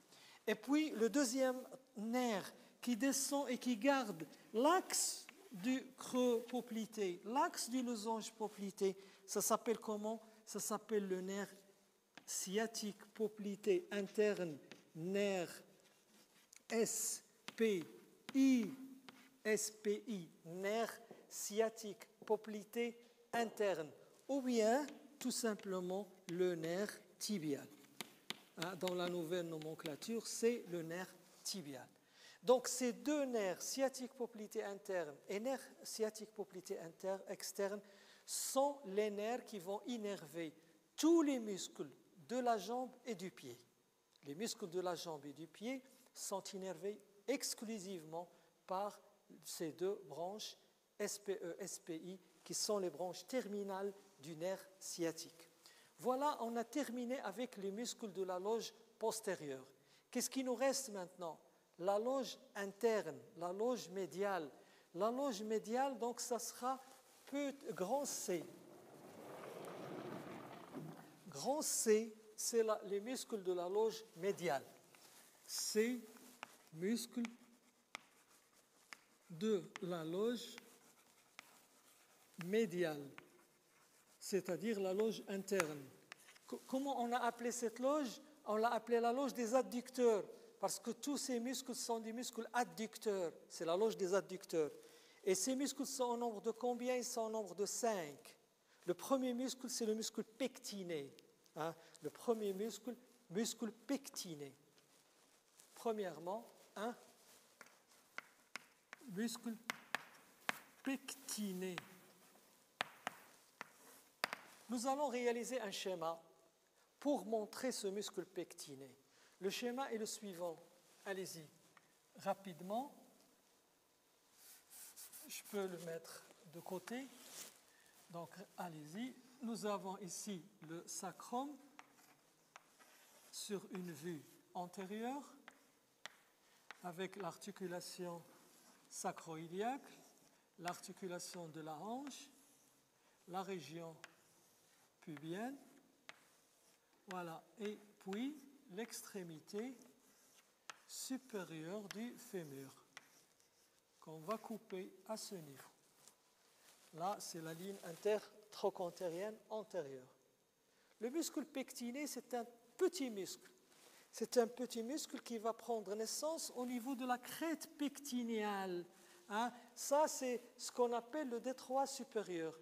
Speaker 1: Et puis le deuxième nerf qui descend et qui garde l'axe du creux poplité, l'axe du losange poplité, ça s'appelle comment? Ça s'appelle le nerf sciatique poplité interne, nerf SPI, nerf sciatique poplité interne, ou bien tout simplement le nerf tibial. Dans la nouvelle nomenclature, c'est le nerf tibial. Donc ces deux nerfs, sciatique poplité interne et nerf sciatique poplité externe, sont les nerfs qui vont innerver tous les muscles de la jambe et du pied. Les muscles de la jambe et du pied sont innervés exclusivement par ces deux branches SPE, SPI, qui sont les branches terminales du nerf sciatique. Voilà, on a terminé avec les muscles de la loge postérieure. Qu'est-ce qui nous reste maintenant? La loge interne, la loge médiale. La loge médiale, donc, ça sera grand C. Grand C, c'est les muscles de la loge médiale. C, muscles de la loge médiale, c'est-à-dire la loge interne. Comment on a appelé cette loge? On l'a appelée la loge des adducteurs, parce que tous ces muscles sont des muscles adducteurs. C'est la loge des adducteurs. Et ces muscles sont au nombre de combien? Ils sont au nombre de 5. Le premier muscle, c'est le muscle pectiné. Le premier muscle pectiné. Premièrement, un muscle pectiné. Nous allons réaliser un schéma pour montrer ce muscle pectiné. Le schéma est le suivant. Allez-y, rapidement. Je peux le mettre de côté. Donc, allez-y. Nous avons ici le sacrum sur une vue antérieure avec l'articulation sacro-iliaque, l'articulation de la hanche, la région pubienne. Voilà. Et puis, l'extrémité supérieure du fémur qu'on va couper à ce niveau. Là, c'est la ligne intertrochantérienne antérieure. Le muscle pectiné, c'est un petit muscle. C'est un petit muscle qui va prendre naissance au niveau de la crête pectinéale. Ça, c'est ce qu'on appelle le détroit supérieur.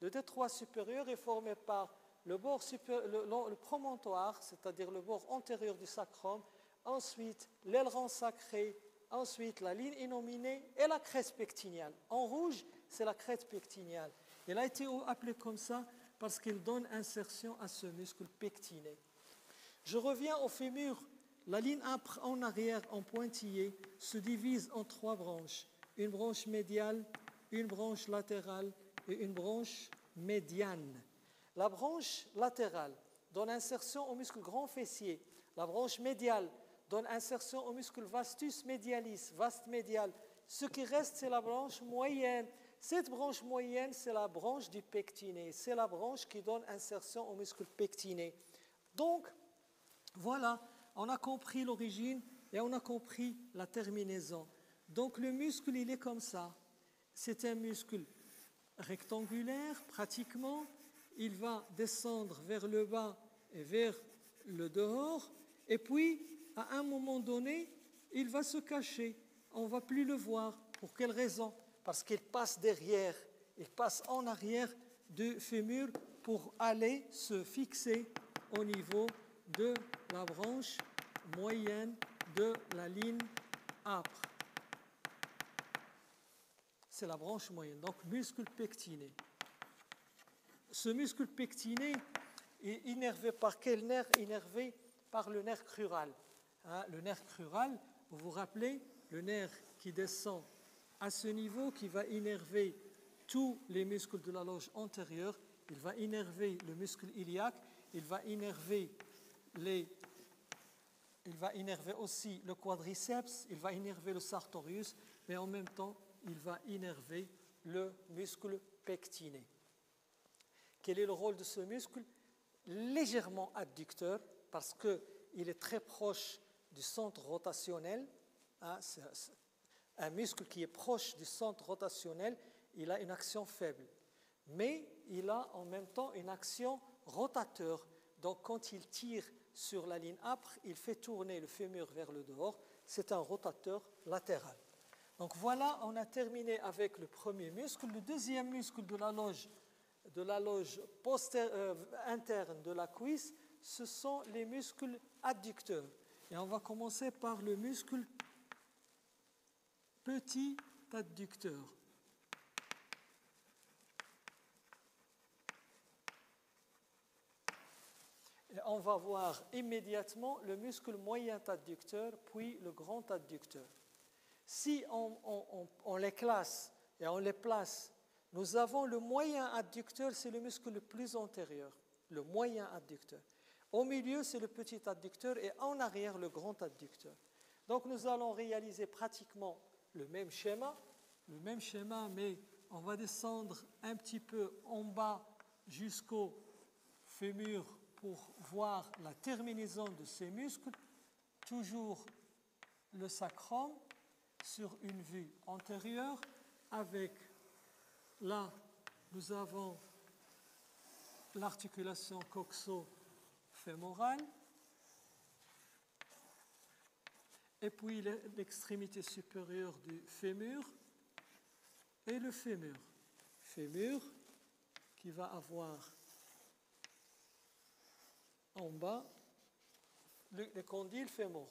Speaker 1: Le détroit supérieur est formé par le promontoire, c'est-à-dire le bord antérieur du sacrum, ensuite l'aileron sacré, ensuite la ligne innominée et la crête pectinéale. En rouge, c'est la crête pectinéale. Elle a été appelée comme ça parce qu'elle donne insertion à ce muscle pectiné. Je reviens au fémur. La ligne en arrière, en pointillé, se divise en 3 branches. Une branche médiale, une branche latérale et une branche médiane. La branche latérale donne insertion au muscle grand fessier. La branche médiale donne insertion au muscle vastus medialis, vaste médial. Ce qui reste, c'est la branche moyenne. Cette branche moyenne, c'est la branche du pectiné. C'est la branche qui donne insertion au muscle pectiné. Donc, voilà, on a compris l'origine et on a compris la terminaison. Donc, le muscle, il est comme ça. C'est un muscle rectangulaire, pratiquement. Il va descendre vers le bas et vers le dehors. Et puis, à un moment donné, il va se cacher. On ne va plus le voir. Pour quelle raison? Parce qu'il passe derrière, il passe en arrière du fémur pour aller se fixer au niveau de la branche moyenne de la ligne âpre. C'est la branche moyenne, donc muscle pectiné. Ce muscle pectiné est innervé par quel nerf? Innervé par le nerf crural. Le nerf crural, vous vous rappelez, le nerf qui descend à ce niveau, qui va innerver tous les muscles de la loge antérieure, il va innerver le muscle iliaque il va innerver aussi le quadriceps, il va innerver le sartorius, mais en même temps, il va innerver le muscle pectiné. Quel est le rôle de ce muscle? Légèrement adducteur, parce qu'il est très proche du centre rotationnel. C'est un muscle qui est proche du centre rotationnel, il a une action faible. Mais il a en même temps une action rotateur. Donc quand il tire sur la ligne âpre, il fait tourner le fémur vers le dehors. C'est un rotateur latéral. Donc voilà, on a terminé avec le premier muscle. Le deuxième muscle de la loge interne de la cuisse, ce sont les muscles adducteurs. Et on va commencer par le muscle petit adducteur. Et on va voir immédiatement le muscle moyen adducteur, puis le grand adducteur. Si on les classe et on les place, nous avons le moyen adducteur, c'est le muscle le plus antérieur, le moyen adducteur. Au milieu, c'est le petit adducteur et en arrière, le grand adducteur. Donc nous allons réaliser pratiquement le même schéma, mais on va descendre un petit peu en bas jusqu'au fémur pour voir la terminaison de ces muscles, toujours le sacrum sur une vue antérieure, avec là, nous avons l'articulation coxo-fémorale, et puis l'extrémité supérieure du fémur, et le fémur. Fémur qui va avoir en bas les condyles fémoraux.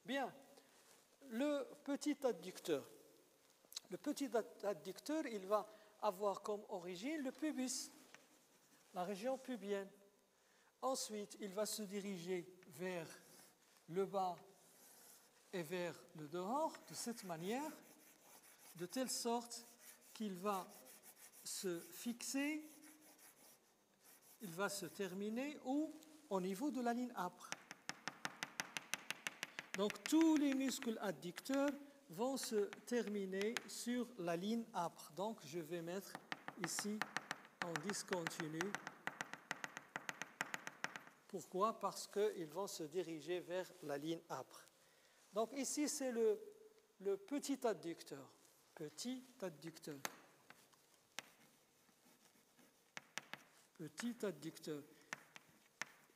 Speaker 1: Bien, le petit adducteur. Le petit adducteur, il va avoir comme origine le pubis, la région pubienne. Ensuite, il va se diriger vers le bas et vers le dehors, de cette manière, de telle sorte qu'il va se fixer, il va se terminer au niveau de la ligne âpre. Donc tous les muscles adducteurs vont se terminer sur la ligne âpre. Donc je vais mettre ici en discontinu. Pourquoi? Parce qu'ils vont se diriger vers la ligne âpre. Donc ici c'est le petit adducteur. Petit adducteur. Petit adducteur.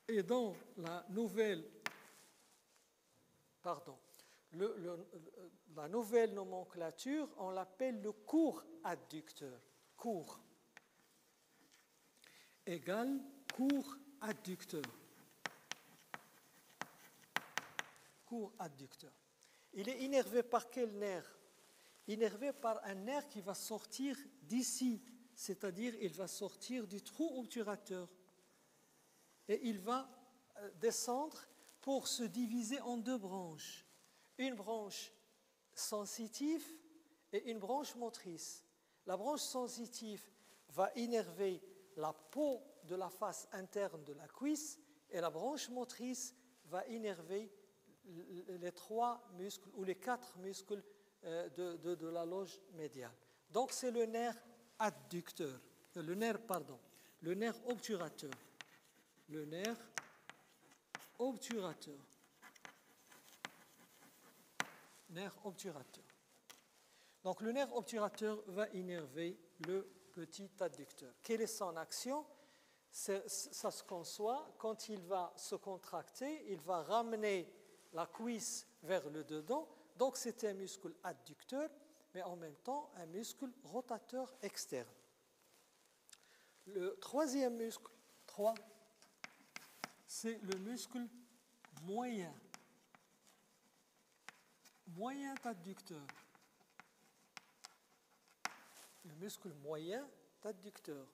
Speaker 1: Et dans la nouvelle nomenclature, on l'appelle le court adducteur. Court égale court adducteur. Court adducteur. Il est innervé par quel nerf? Innervé par un nerf qui va sortir d'ici, c'est-à-dire il va sortir du trou obturateur. Et il va descendre pour se diviser en deux branches. Une branche sensitive et une branche motrice. La branche sensitive va innerver la peau de la face interne de la cuisse et la branche motrice va innerver les 3 muscles ou les 4 muscles de la loge médiale. Donc c'est le nerf adducteur, le nerf obturateur. Le nerf obturateur. Nerf obturateur. Donc le nerf obturateur va innerver le petit adducteur. Quelle est son action? Ça se conçoit, quand il va se contracter, il va ramener la cuisse vers le dedans. Donc c'est un muscle adducteur, mais en même temps un muscle rotateur externe. Le troisième muscle, 3, c'est le muscle moyen. Moyen adducteur. Le muscle moyen adducteur.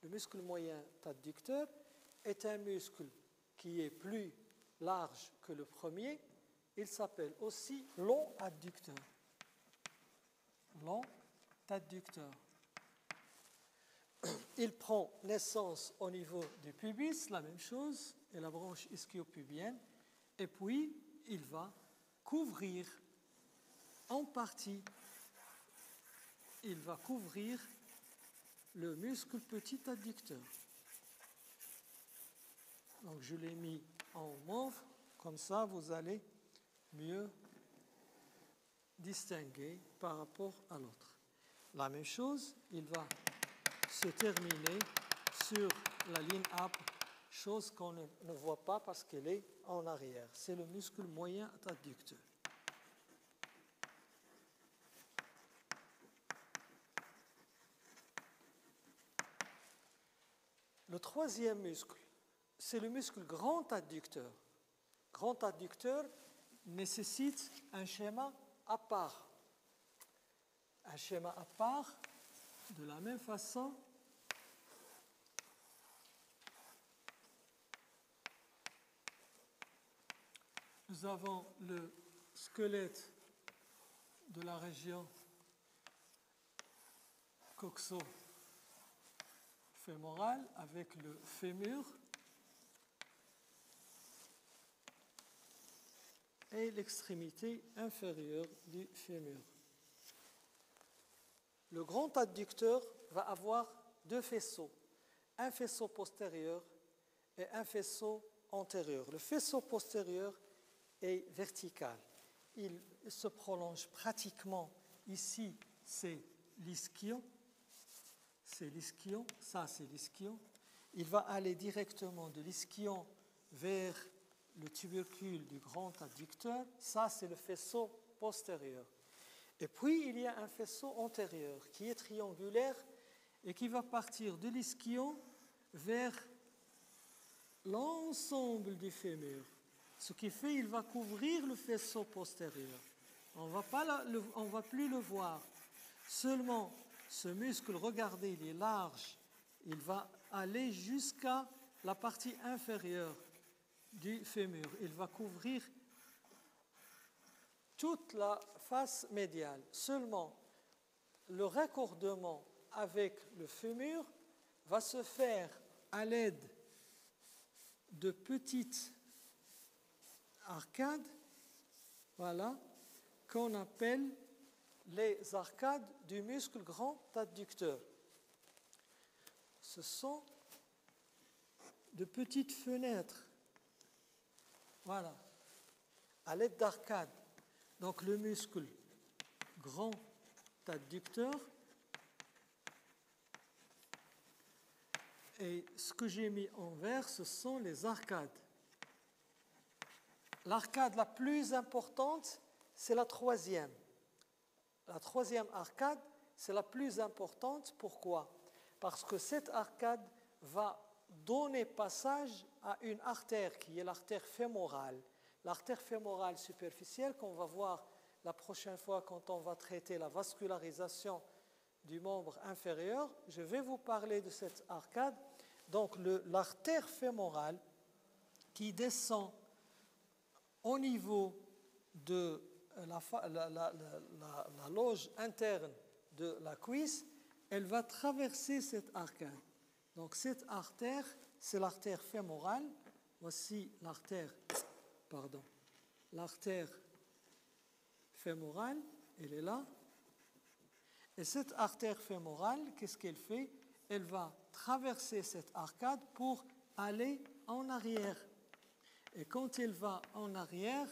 Speaker 1: Le muscle moyen adducteur est un muscle qui est plus large que le premier. Il s'appelle aussi long adducteur. Long adducteur. il prend naissance au niveau du pubis, la même chose, et la branche ischio-pubienne, et puis il va couvrir en partie, il va couvrir le muscle petit adducteur. Donc je l'ai mis en mauve, comme ça vous allez mieux distinguer par rapport à l'autre. La même chose, il va se terminer sur la ligne âpre, chose qu'on ne voit pas parce qu'elle est en arrière. C'est le muscle moyen adducteur. Le troisième muscle, c'est le muscle grand adducteur. Grand adducteur nécessite un schéma à part. Un schéma à part, de la même façon, nous avons le squelette de la région coxo-fémorale avec le fémur et l'extrémité inférieure du fémur. Le grand adducteur va avoir deux faisceaux, un faisceau postérieur et un faisceau antérieur. Le faisceau postérieur est vertical. Il se prolonge pratiquement, ici c'est l'ischion, ça c'est l'ischion. Il va aller directement de l'ischion vers le tubercule du grand adducteur, ça c'est le faisceau postérieur. Et puis il y a un faisceau antérieur qui est triangulaire et qui va partir de l'ischion vers l'ensemble du fémur. Ce qui fait qu'il va couvrir le faisceau postérieur. On ne va plus le voir. Seulement, ce muscle, regardez, il est large. Il va aller jusqu'à la partie inférieure du fémur. Il va couvrir toute la face médiale. Seulement, le raccordement avec le fémur va se faire à l'aide de petites arcades, voilà, qu'on appelle les arcades du muscle grand adducteur. Ce sont de petites fenêtres, voilà, à l'aide d'arcades. Donc le muscle grand adducteur, et ce que j'ai mis en vert, ce sont les arcades. L'arcade la plus importante, c'est la troisième. La troisième arcade, c'est la plus importante. Pourquoi? Parce que cette arcade va donner passage à une artère qui est l'artère fémorale. L'artère fémorale superficielle qu'on va voir la prochaine fois quand on va traiter la vascularisation du membre inférieur. Je vais vous parler de cette arcade. Donc l'artère fémorale qui descend au niveau de la loge interne de la cuisse, elle va traverser cette arcade. Donc cette artère, c'est l'artère fémorale. Voici l'artère fémorale, elle est là. Et cette artère fémorale, qu'est-ce qu'elle fait? Elle va traverser cette arcade pour aller en arrière. Et quand elle va en arrière,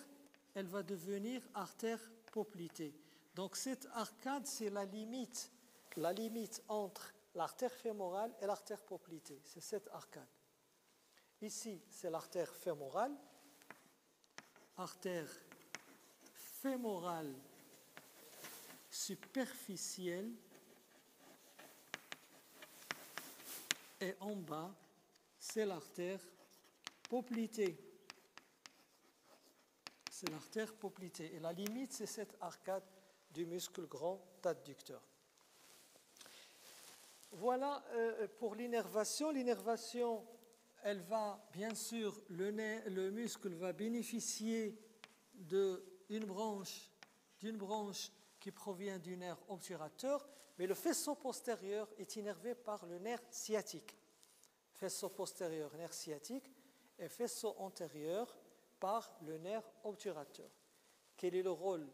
Speaker 1: elle va devenir artère poplitée. Donc cette arcade, c'est la limite entre l'artère fémorale et l'artère poplitée. C'est cette arcade. Ici, c'est l'artère fémorale. Artère fémorale superficielle. Et en bas, c'est l'artère poplitée. C'est l'artère poplitée. Et la limite, c'est cette arcade du muscle grand adducteur. Voilà pour l'innervation. L'innervation, elle va, bien sûr, le muscle va bénéficier d'une branche qui provient du nerf obturateur, mais le faisceau postérieur est innervé par le nerf sciatique. Faisceau postérieur, nerf sciatique, et faisceau antérieur par le nerf obturateur. Quel est le rôle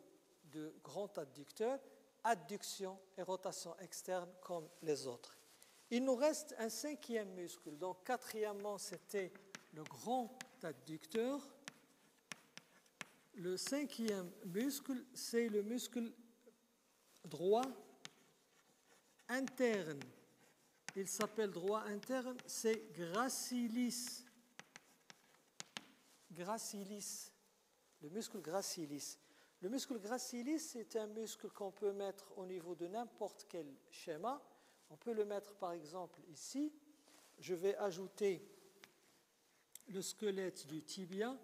Speaker 1: du grand adducteur? Adduction et rotation externe comme les autres. Il nous reste un cinquième muscle. Donc, quatrièmement, c'était le grand adducteur. Le cinquième muscle, c'est le muscle droit interne. Il s'appelle droit interne, c'est gracilis. Gracilis, le muscle gracilis. Le muscle gracilis, c'est un muscle qu'on peut mettre au niveau de n'importe quel schéma. On peut le mettre par exemple ici. Je vais ajouter le squelette du tibia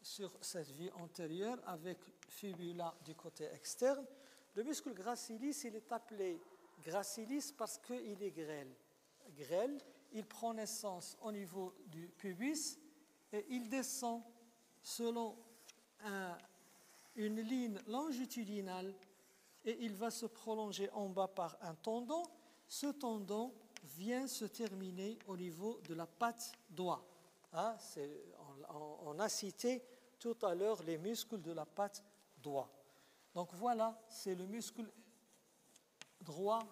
Speaker 1: sur cette vue antérieure avec fibula du côté externe. Le muscle gracilis, il est appelé gracilis parce qu'il est grêle. Grêle, il prend naissance au niveau du pubis et il descend selon une ligne longitudinale et il va se prolonger en bas par un tendon. Ce tendon vient se terminer au niveau de la patte doigt. On a cité tout à l'heure les muscles de la patte doigt. Donc voilà, c'est le muscle droit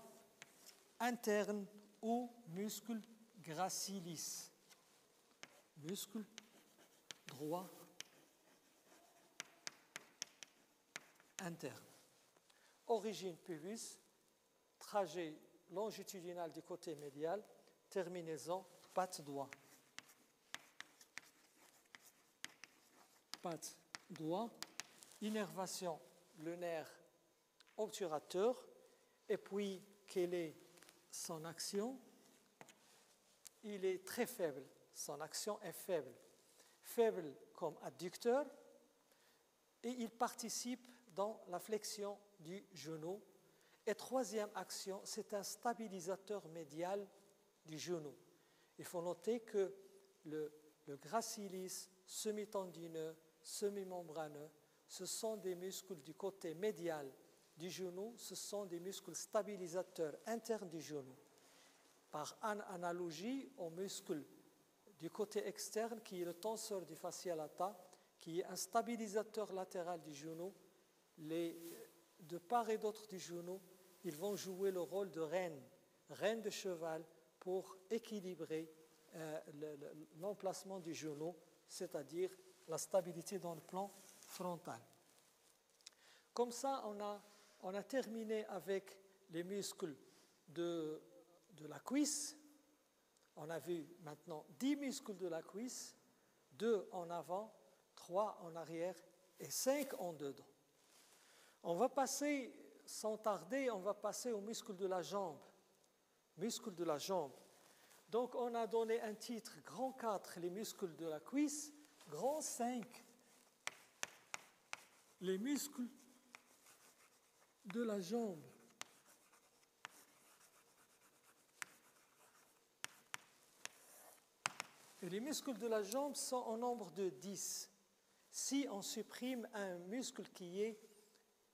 Speaker 1: interne ou muscle gracilis. Muscle droit interne. Origine pubis, trajet longitudinal du côté médial, terminaison patte doigt. Patte doigt, innervation, le nerf obturateur, et puis quelle est son action? Il est très faible, son action est faible. Faible comme adducteur, et il participe dans la flexion du genou. Et troisième action, c'est un stabilisateur médial du genou. Il faut noter que le gracilis, semi-tendineux, semi-membraneux, ce sont des muscles du côté médial du genou, ce sont des muscles stabilisateurs internes du genou. Par analogie au muscle du côté externe qui est le tenseur du fascia lata, qui est un stabilisateur latéral du genou, de part et d'autre du genou, ils vont jouer le rôle de reine de cheval pour équilibrer l'emplacement du genou, c'est-à-dire la stabilité dans le plan frontal. Comme ça, on a terminé avec les muscles de la cuisse. On a vu maintenant 10 muscles de la cuisse, 2 en avant, 3 en arrière et 5 en dedans. On va passer, sans tarder, on va passer aux muscles de la jambe. Muscles de la jambe. Donc on a donné un titre, grand 4, les muscles de la cuisse, grand 5, les muscles de la jambe. Et les muscles de la jambe sont au nombre de 10. Si on supprime un muscle qui est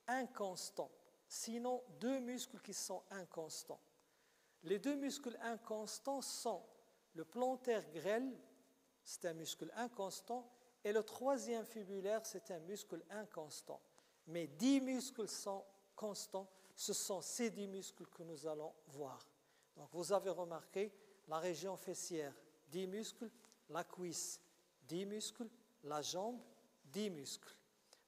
Speaker 1: inconstant, sinon 2 muscles qui sont inconstants. Les 2 muscles inconstants sont le plantaire grêle, c'est un muscle inconstant, et le troisième fibulaire, c'est un muscle inconstant. Mais 10 muscles sont constants, ce sont ces 10 muscles que nous allons voir. Donc vous avez remarqué la région fessière, 10 muscles, la cuisse, 10 muscles, la jambe, 10 muscles.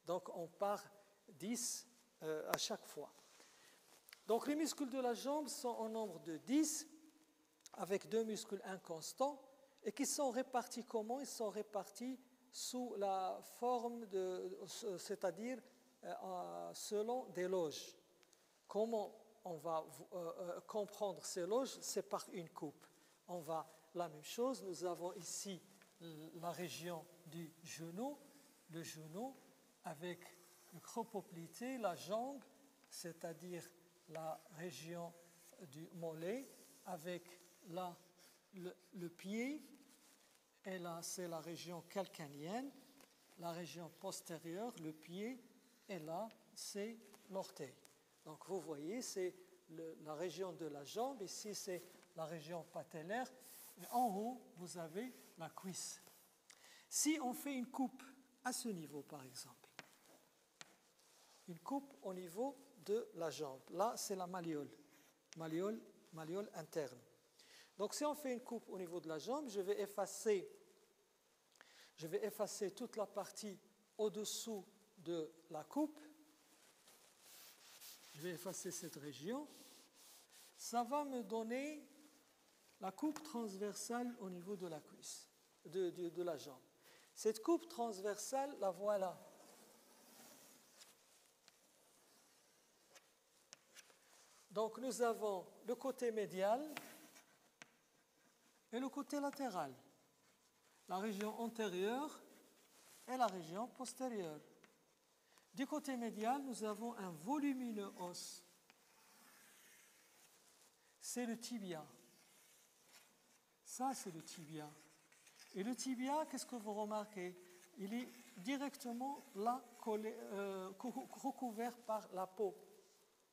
Speaker 1: Donc on part 10 à chaque fois. Donc les muscles de la jambe sont au nombre de 10 avec 2 muscles inconstants et qui sont répartis comment? Ils sont répartis sous la forme c'est-à-dire selon des loges. Comment on va comprendre ces loges? C'est par une coupe. La même chose, nous avons ici la région du genou, le genou avec le cropoplité, la jambe, c'est-à-dire la région du mollet, avec là le pied, et là c'est la région calcanéenne, la région postérieure, le pied, et là, c'est l'orteil. Donc vous voyez, c'est la région de la jambe, ici c'est la région patellaire, et en haut, vous avez la cuisse. Si on fait une coupe à ce niveau, par exemple, une coupe au niveau de la jambe, là c'est la malléole interne. Donc si on fait une coupe au niveau de la jambe, je vais effacer toute la partie au-dessous de la coupe. Je vais effacer cette région. Ça va me donner la coupe transversale au niveau de la cuisse, de la jambe. Cette coupe transversale, la voilà. Donc nous avons le côté médial et le côté latéral, la région antérieure et la région postérieure. Du côté médial, nous avons un volumineux os. C'est le tibia. Ça, c'est le tibia. Et le tibia, qu'est-ce que vous remarquez? Il est directement là, recouvert par la peau.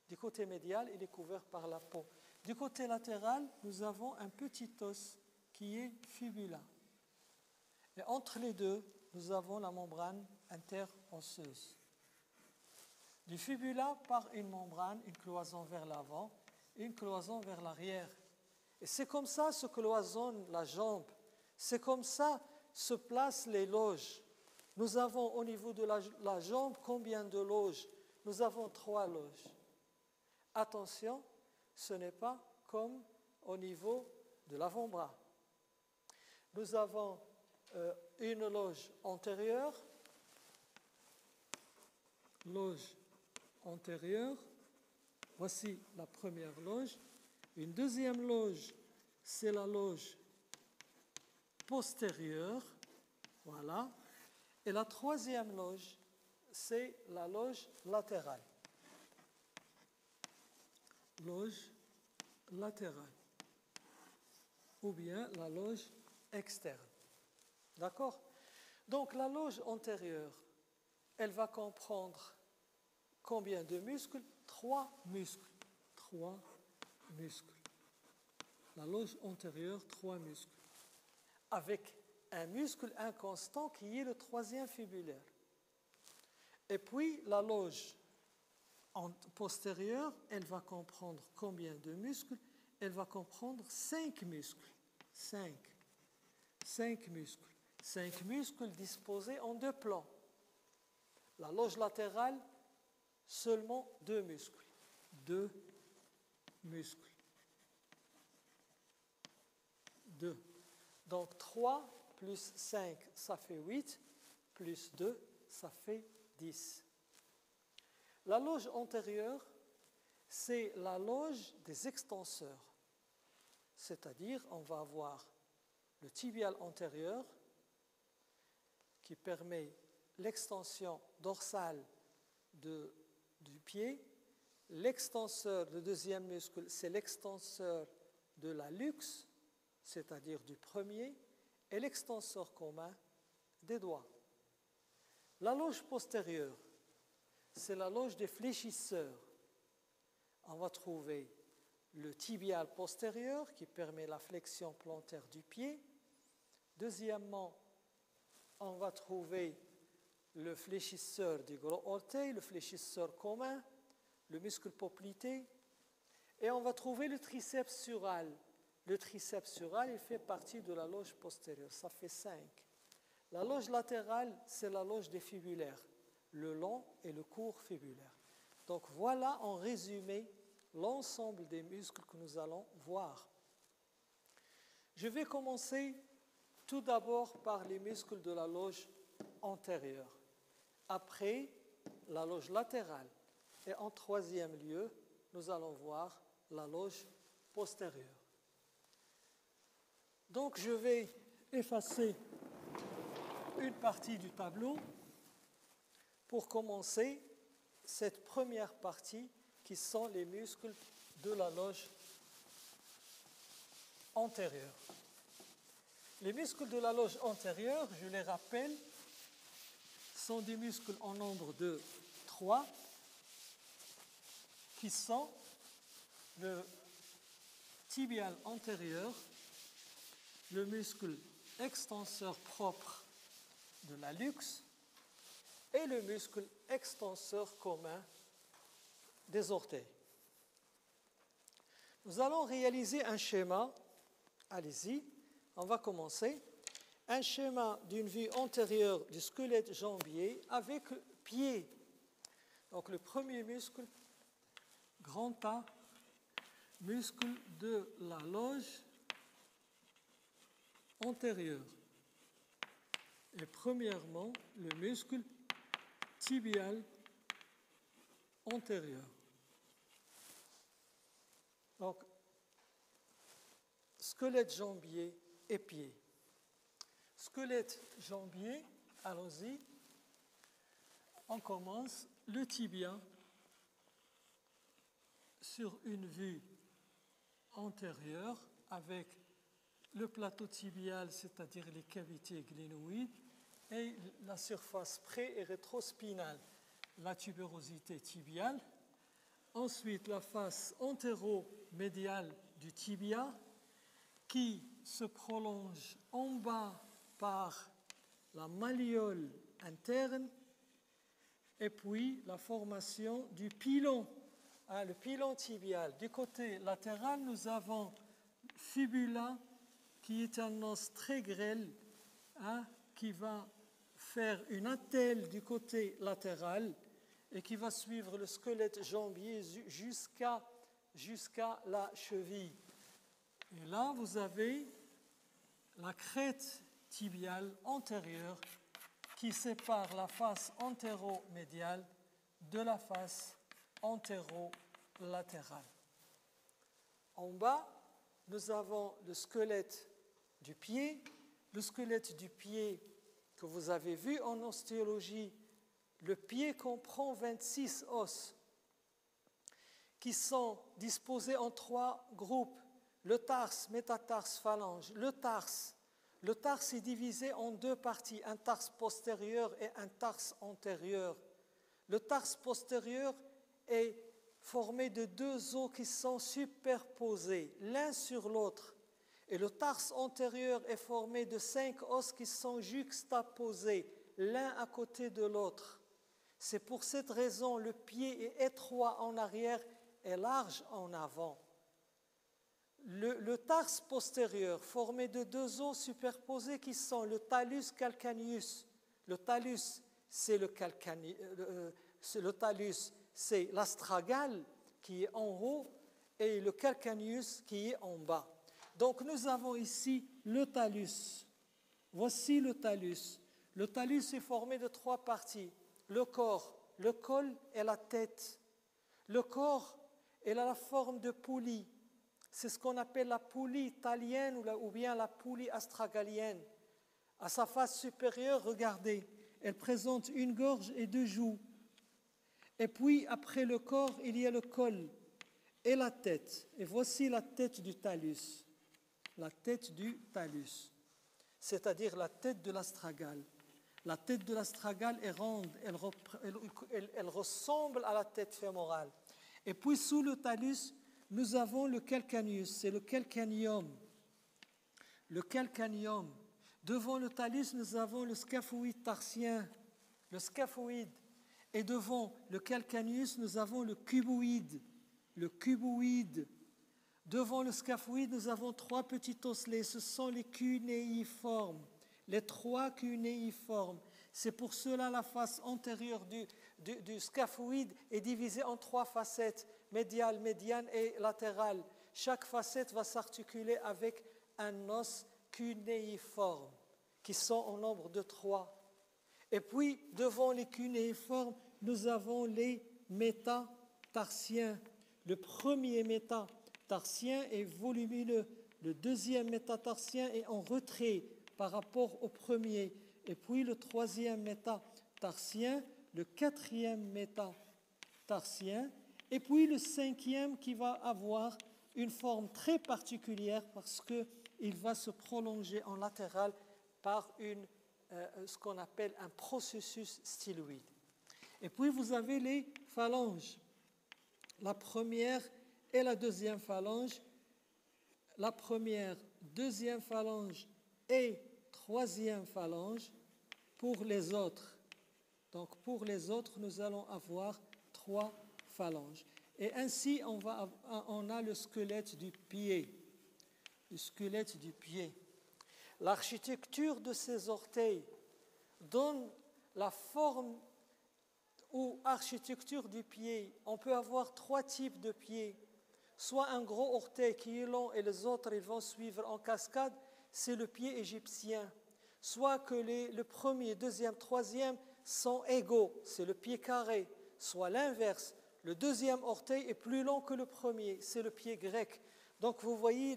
Speaker 1: Du côté médial, il est couvert par la peau. Du côté latéral, nous avons un petit os qui est fibula. Et entre les deux, nous avons la membrane interosseuse. Du fibula part une membrane, une cloison vers l'avant et une cloison vers l'arrière. Et c'est comme ça se cloisonne la jambe. C'est comme ça se placent les loges. Nous avons au niveau de la jambe combien de loges? Nous avons 3 loges. Attention, ce n'est pas comme au niveau de l'avant-bras. Nous avons une loge antérieure, voici la première loge. Une deuxième loge, c'est la loge postérieure, voilà. Et la troisième loge, c'est la loge latérale. Loge latérale. Ou bien la loge externe. D'accord? Donc la loge antérieure, elle va comprendre combien de muscles? 3 muscles. 3 muscles. La loge antérieure, 3 muscles. Avec un muscle inconstant qui est le 3e fibulaire. Et puis la loge postérieure, elle va comprendre combien de muscles? Elle va comprendre 5 muscles. 5 muscles. 5 muscles disposés en 2 plans. La loge latérale, seulement 2 muscles. 2 muscles. 2. Donc 3 plus 5, ça fait 8, plus 2, ça fait 10. La loge antérieure, c'est la loge des extenseurs. C'est-à-dire, on va avoir le tibial antérieur qui permet l'extension dorsale du pied. L'extenseur, le deuxième muscle, c'est l'extenseur de la luxe, c'est-à-dire du premier, et l'extenseur commun des doigts. La loge postérieure, c'est la loge des fléchisseurs. On va trouver le tibial postérieur qui permet la flexion plantaire du pied. Deuxièmement, on va trouver le fléchisseur du gros orteil, le fléchisseur commun, le muscle poplité. Et on va trouver le triceps sural. Le triceps sural, il fait partie de la loge postérieure. Ça fait 5. La loge latérale, c'est la loge des fibulaires, le long et le court fibulaire. Donc voilà en résumé l'ensemble des muscles que nous allons voir. Je vais commencer tout d'abord par les muscles de la loge antérieure, après la loge latérale et en troisième lieu, nous allons voir la loge postérieure. Donc je vais effacer une partie du tableau pour commencer cette première partie qui sont les muscles de la loge antérieure. Les muscles de la loge antérieure, je les rappelle, sont des muscles en nombre de trois qui sont le tibial antérieur, le muscle extenseur propre de l'hallux et le muscle extenseur commun des orteils. Nous allons réaliser un schéma. Allez-y, on va commencer. Un schéma d'une vue antérieure du squelette jambier avec pied. Donc le premier muscle, grand A, muscle de la loge antérieure. Et premièrement, le muscle tibial antérieur. Donc, squelette jambier et pied. Squelette jambier, allons-y. On commence le tibia sur une vue antérieure avec le plateau tibial, c'est-à-dire les cavités glénoïdes, et la surface pré- et rétrospinale, la tubérosité tibiale. Ensuite, la face antéro-médiale du tibia qui se prolonge en bas par la malléole interne et puis la formation du pilon, le pilon tibial. Du côté latéral, nous avons fibula qui est un os très grêle qui va faire une attelle du côté latéral et qui va suivre le squelette jambier jusqu'à la cheville. Et là, vous avez la crête tibiale antérieure qui sépare la face antéro-médiale de la face antéro-latérale. En bas, nous avons le squelette du pied. Le squelette du pied que vous avez vu en ostéologie, le pied comprend 26 os qui sont disposés en trois groupes. Le tarse, métatarse, phalange. Le tarse est divisé en deux parties, un tarse postérieur et un tarse antérieur. Le tarse postérieur est formé de deux os qui sont superposés l'un sur l'autre. Et le tarse antérieur est formé de 5 os qui sont juxtaposés l'un à côté de l'autre. C'est pour cette raison le pied est étroit en arrière et large en avant. Le tarse postérieur, formé de deux os superposés qui sont le talus calcaneus. Le talus, c'est c'est l'astragale qui est en haut et le calcaneus qui est en bas. Donc nous avons ici le talus. Voici le talus. Le talus est formé de trois parties. Le corps, le col et la tête. Le corps, il a la forme de poulie. C'est ce qu'on appelle la poulie italienne ou bien la poulie astragalienne. À sa face supérieure, regardez, elle présente une gorge et deux joues. Et puis, après le corps, il y a le col et la tête. Et voici la tête du talus. La tête du talus, c'est-à-dire la tête de l'astragale. La tête de l'astragale est ronde, elle ressemble à la tête fémorale. Et puis sous le talus, nous avons le calcaneus, c'est le calcaneum. Le calcaneum. Devant le talus, nous avons le scaphoïde tarsien, le scaphoïde. Et devant le calcaneus, nous avons le cuboïde, le cuboïde. Devant le scaphoïde, nous avons trois petits osselets, ce sont les cunéiformes. Les trois cunéiformes. C'est pour cela la face antérieure du scaphoïde est divisée en trois facettes, médiale, médiane et latérale. Chaque facette va s'articuler avec un os cunéiforme, qui sont au nombre de trois. Et puis, devant les cunéiformes, nous avons les métatarsiens. Le premier métatarsien est volumineux, le deuxième métatarsien est en retrait par rapport au premier. Et puis le troisième métatarsien, le quatrième métatarsien, et puis le cinquième qui va avoir une forme très particulière parce qu'il va se prolonger en latéral par ce qu'on appelle un processus styloïde. Et puis vous avez les phalanges. La première et la deuxième phalange. La première, deuxième phalange et troisième phalange pour les autres. Donc pour les autres, nous allons avoir 3 phalanges. Et ainsi, on a le squelette du pied. Le squelette du pied. L'architecture de ces orteils donne la forme ou architecture du pied. On peut avoir 3 types de pieds. Soit un gros orteil qui est long et les autres ils vont suivre en cascade, c'est le pied égyptien. Soit que le premier, deuxième, troisième sont égaux, c'est le pied carré. Soit l'inverse, le deuxième orteil est plus long que le premier, c'est le pied grec. Donc vous voyez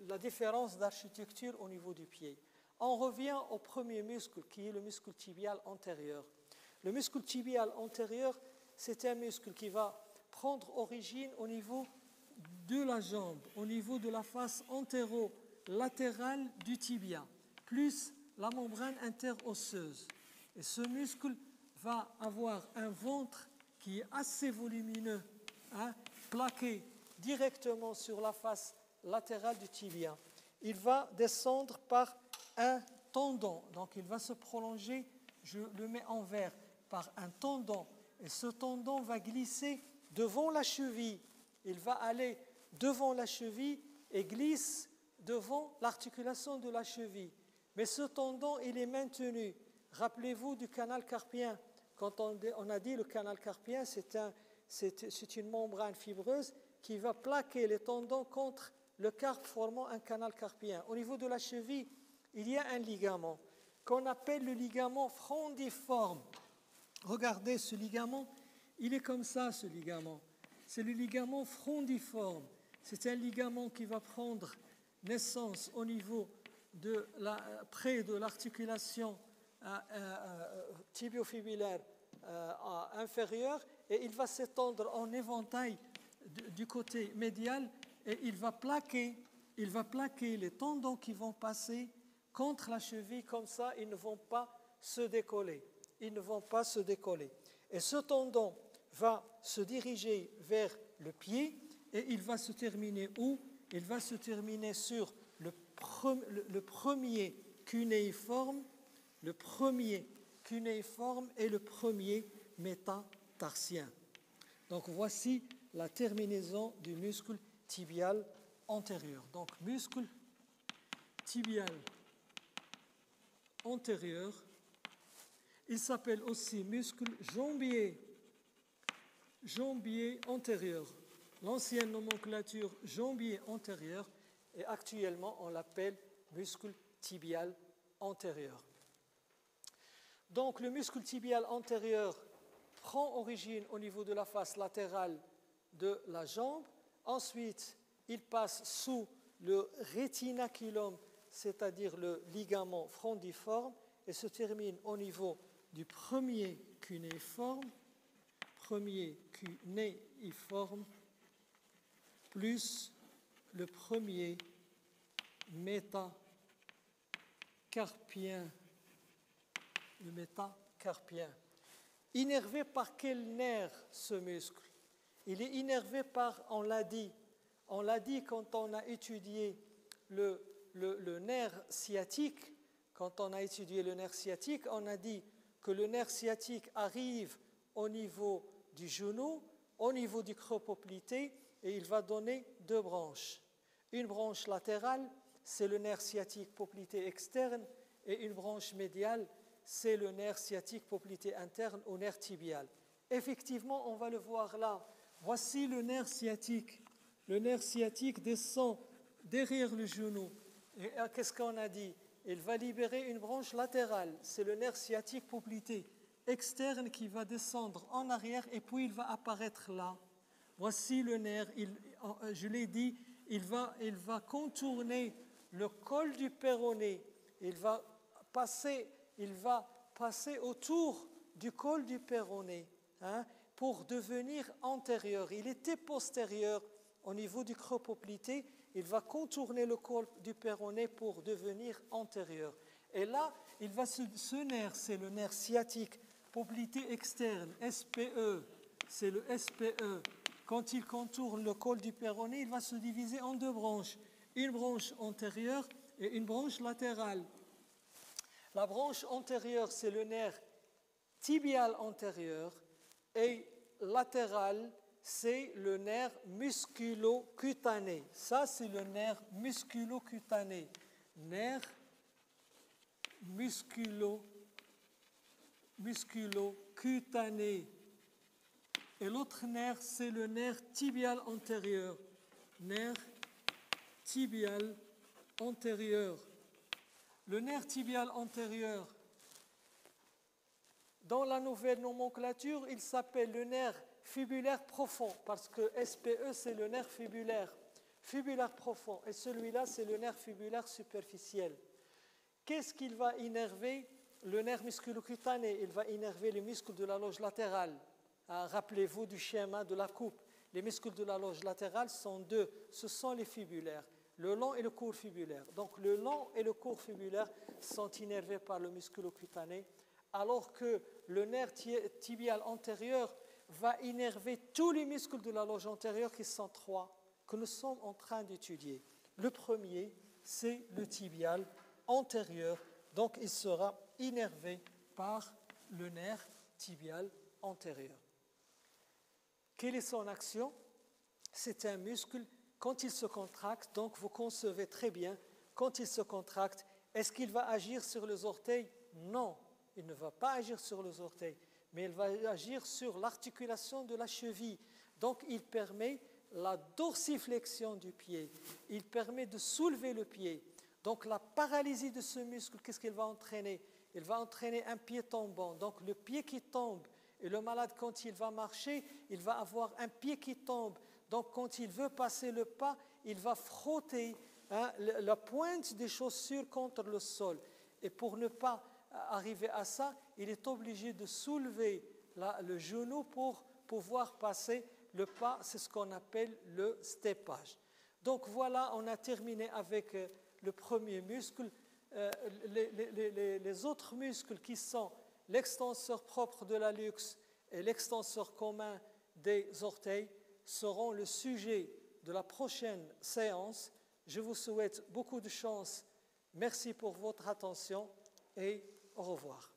Speaker 1: la différence d'architecture au niveau du pied. On revient au premier muscle qui est le muscle tibial antérieur. Le muscle tibial antérieur, c'est un muscle qui va prendre origine au niveau de la jambe, au niveau de la face antéro-latérale du tibia, plus la membrane interosseuse. Et ce muscle va avoir un ventre qui est assez volumineux, plaqué directement sur la face latérale du tibia. Il va descendre par un tendon, donc il va se prolonger, je le mets en vert, par un tendon. Et ce tendon va glisser devant la cheville. Il va aller devant la cheville et glisse devant l'articulation de la cheville. Mais ce tendon, il est maintenu. Rappelez-vous du canal carpien. Quand on a dit le canal carpien, c'est une membrane fibreuse qui va plaquer les tendons contre le carpe, formant un canal carpien. Au niveau de la cheville, il y a un ligament qu'on appelle le ligament frondiforme. Regardez ce ligament, il est comme ça, ce ligament. C'est le ligament frondiforme. C'est un ligament qui va prendre naissance au niveau près de l'articulation tibio-fibulaire inférieure et il va s'étendre en éventail du côté médial et il va plaquer les tendons qui vont passer contre la cheville, comme ça ils ne vont pas se décoller. Ils ne vont pas se décoller. Et ce tendon va se diriger vers le pied et il va se terminer où? Il va se terminer sur le premier cunéiforme, et le premier métatarsien. Donc voici la terminaison du muscle tibial antérieur. Donc muscle tibial antérieur, il s'appelle aussi muscle jambier antérieur. L'ancienne nomenclature jambier antérieur et actuellement on l'appelle muscle tibial antérieur. Donc le muscle tibial antérieur prend origine au niveau de la face latérale de la jambe. Ensuite, il passe sous le rétinaculum, c'est-à-dire le ligament frondiforme, et se termine au niveau du premier cunéiforme, plus le premier métacarpien. Le métacarpien. Innervé par quel nerf ce muscle? Il est innervé par, on l'a dit quand on a étudié le nerf sciatique. Quand on a étudié le nerf sciatique, on a dit que le nerf sciatique arrive au niveau du genou, au niveau du creux poplité, et il va donner 2 branches. Une branche latérale, c'est le nerf sciatique poplité externe, et une branche médiale, c'est le nerf sciatique poplité interne au nerf tibial. Effectivement, on va le voir là. Voici le nerf sciatique. Le nerf sciatique descend derrière le genou. Et qu'est-ce qu'on a dit? Il va libérer une branche latérale. C'est le nerf sciatique poplité externe qui va descendre en arrière et puis il va apparaître là. Voici le nerf. Je l'ai dit, il va contourner le col du péroné. Il va passer autour du col du péroné pour devenir antérieur. Il était postérieur au niveau du creux poplité. Il va contourner le col du péroné pour devenir antérieur. Et là, ce nerf, c'est le nerf sciatique poplité externe, SPE, c'est le SPE. Quand il contourne le col du péroné, il va se diviser en deux branches. Une branche antérieure et une branche latérale. La branche antérieure, c'est le nerf tibial antérieur et latéral, c'est le nerf musculo-cutané. Ça, c'est le nerf musculo-cutané. Nerf musculo-cutané. Et l'autre nerf, c'est le nerf tibial antérieur. Nerf tibial antérieur. Le nerf tibial antérieur, dans la nouvelle nomenclature, il s'appelle le nerf fibulaire profond, parce que SPE, c'est le nerf fibulaire profond, et celui-là, c'est le nerf fibulaire superficiel. Qu'est-ce qu'il va innerver? Le nerf musculocutané, il va innerver les muscles de la loge latérale. Rappelez-vous du schéma de la coupe. Les muscles de la loge latérale sont deux, ce sont les fibulaires, le long et le court fibulaire. Donc le long et le court fibulaire sont innervés par le musculocutané, alors que le nerf tibial antérieur va innerver tous les muscles de la loge antérieure, qui sont trois, que nous sommes en train d'étudier. Le premier, c'est le tibial antérieur, donc il sera innervé par le nerf tibial antérieur. Quelle est son action? C'est un muscle, quand il se contracte, donc vous concevez très bien, quand il se contracte, est-ce qu'il va agir sur les orteils? Non, il ne va pas agir sur les orteils, mais il va agir sur l'articulation de la cheville. Donc il permet la dorsiflexion du pied, il permet de soulever le pied. Donc la paralysie de ce muscle, qu'est-ce qu'il va entraîner? Il va entraîner un pied tombant, donc le pied qui tombe. Et le malade, quand il va marcher, il va avoir un pied qui tombe. Donc, quand il veut passer le pas, il va frotter la pointe des chaussures contre le sol. Et pour ne pas arriver à ça, il est obligé de soulever le genou pour pouvoir passer le pas. C'est ce qu'on appelle le steppage. Donc, voilà, on a terminé avec le premier muscle. Les autres muscles qui sont l'extenseur propre de l'hallux et l'extenseur commun des orteils seront le sujet de la prochaine séance. Je vous souhaite beaucoup de chance. Merci pour votre attention et au revoir.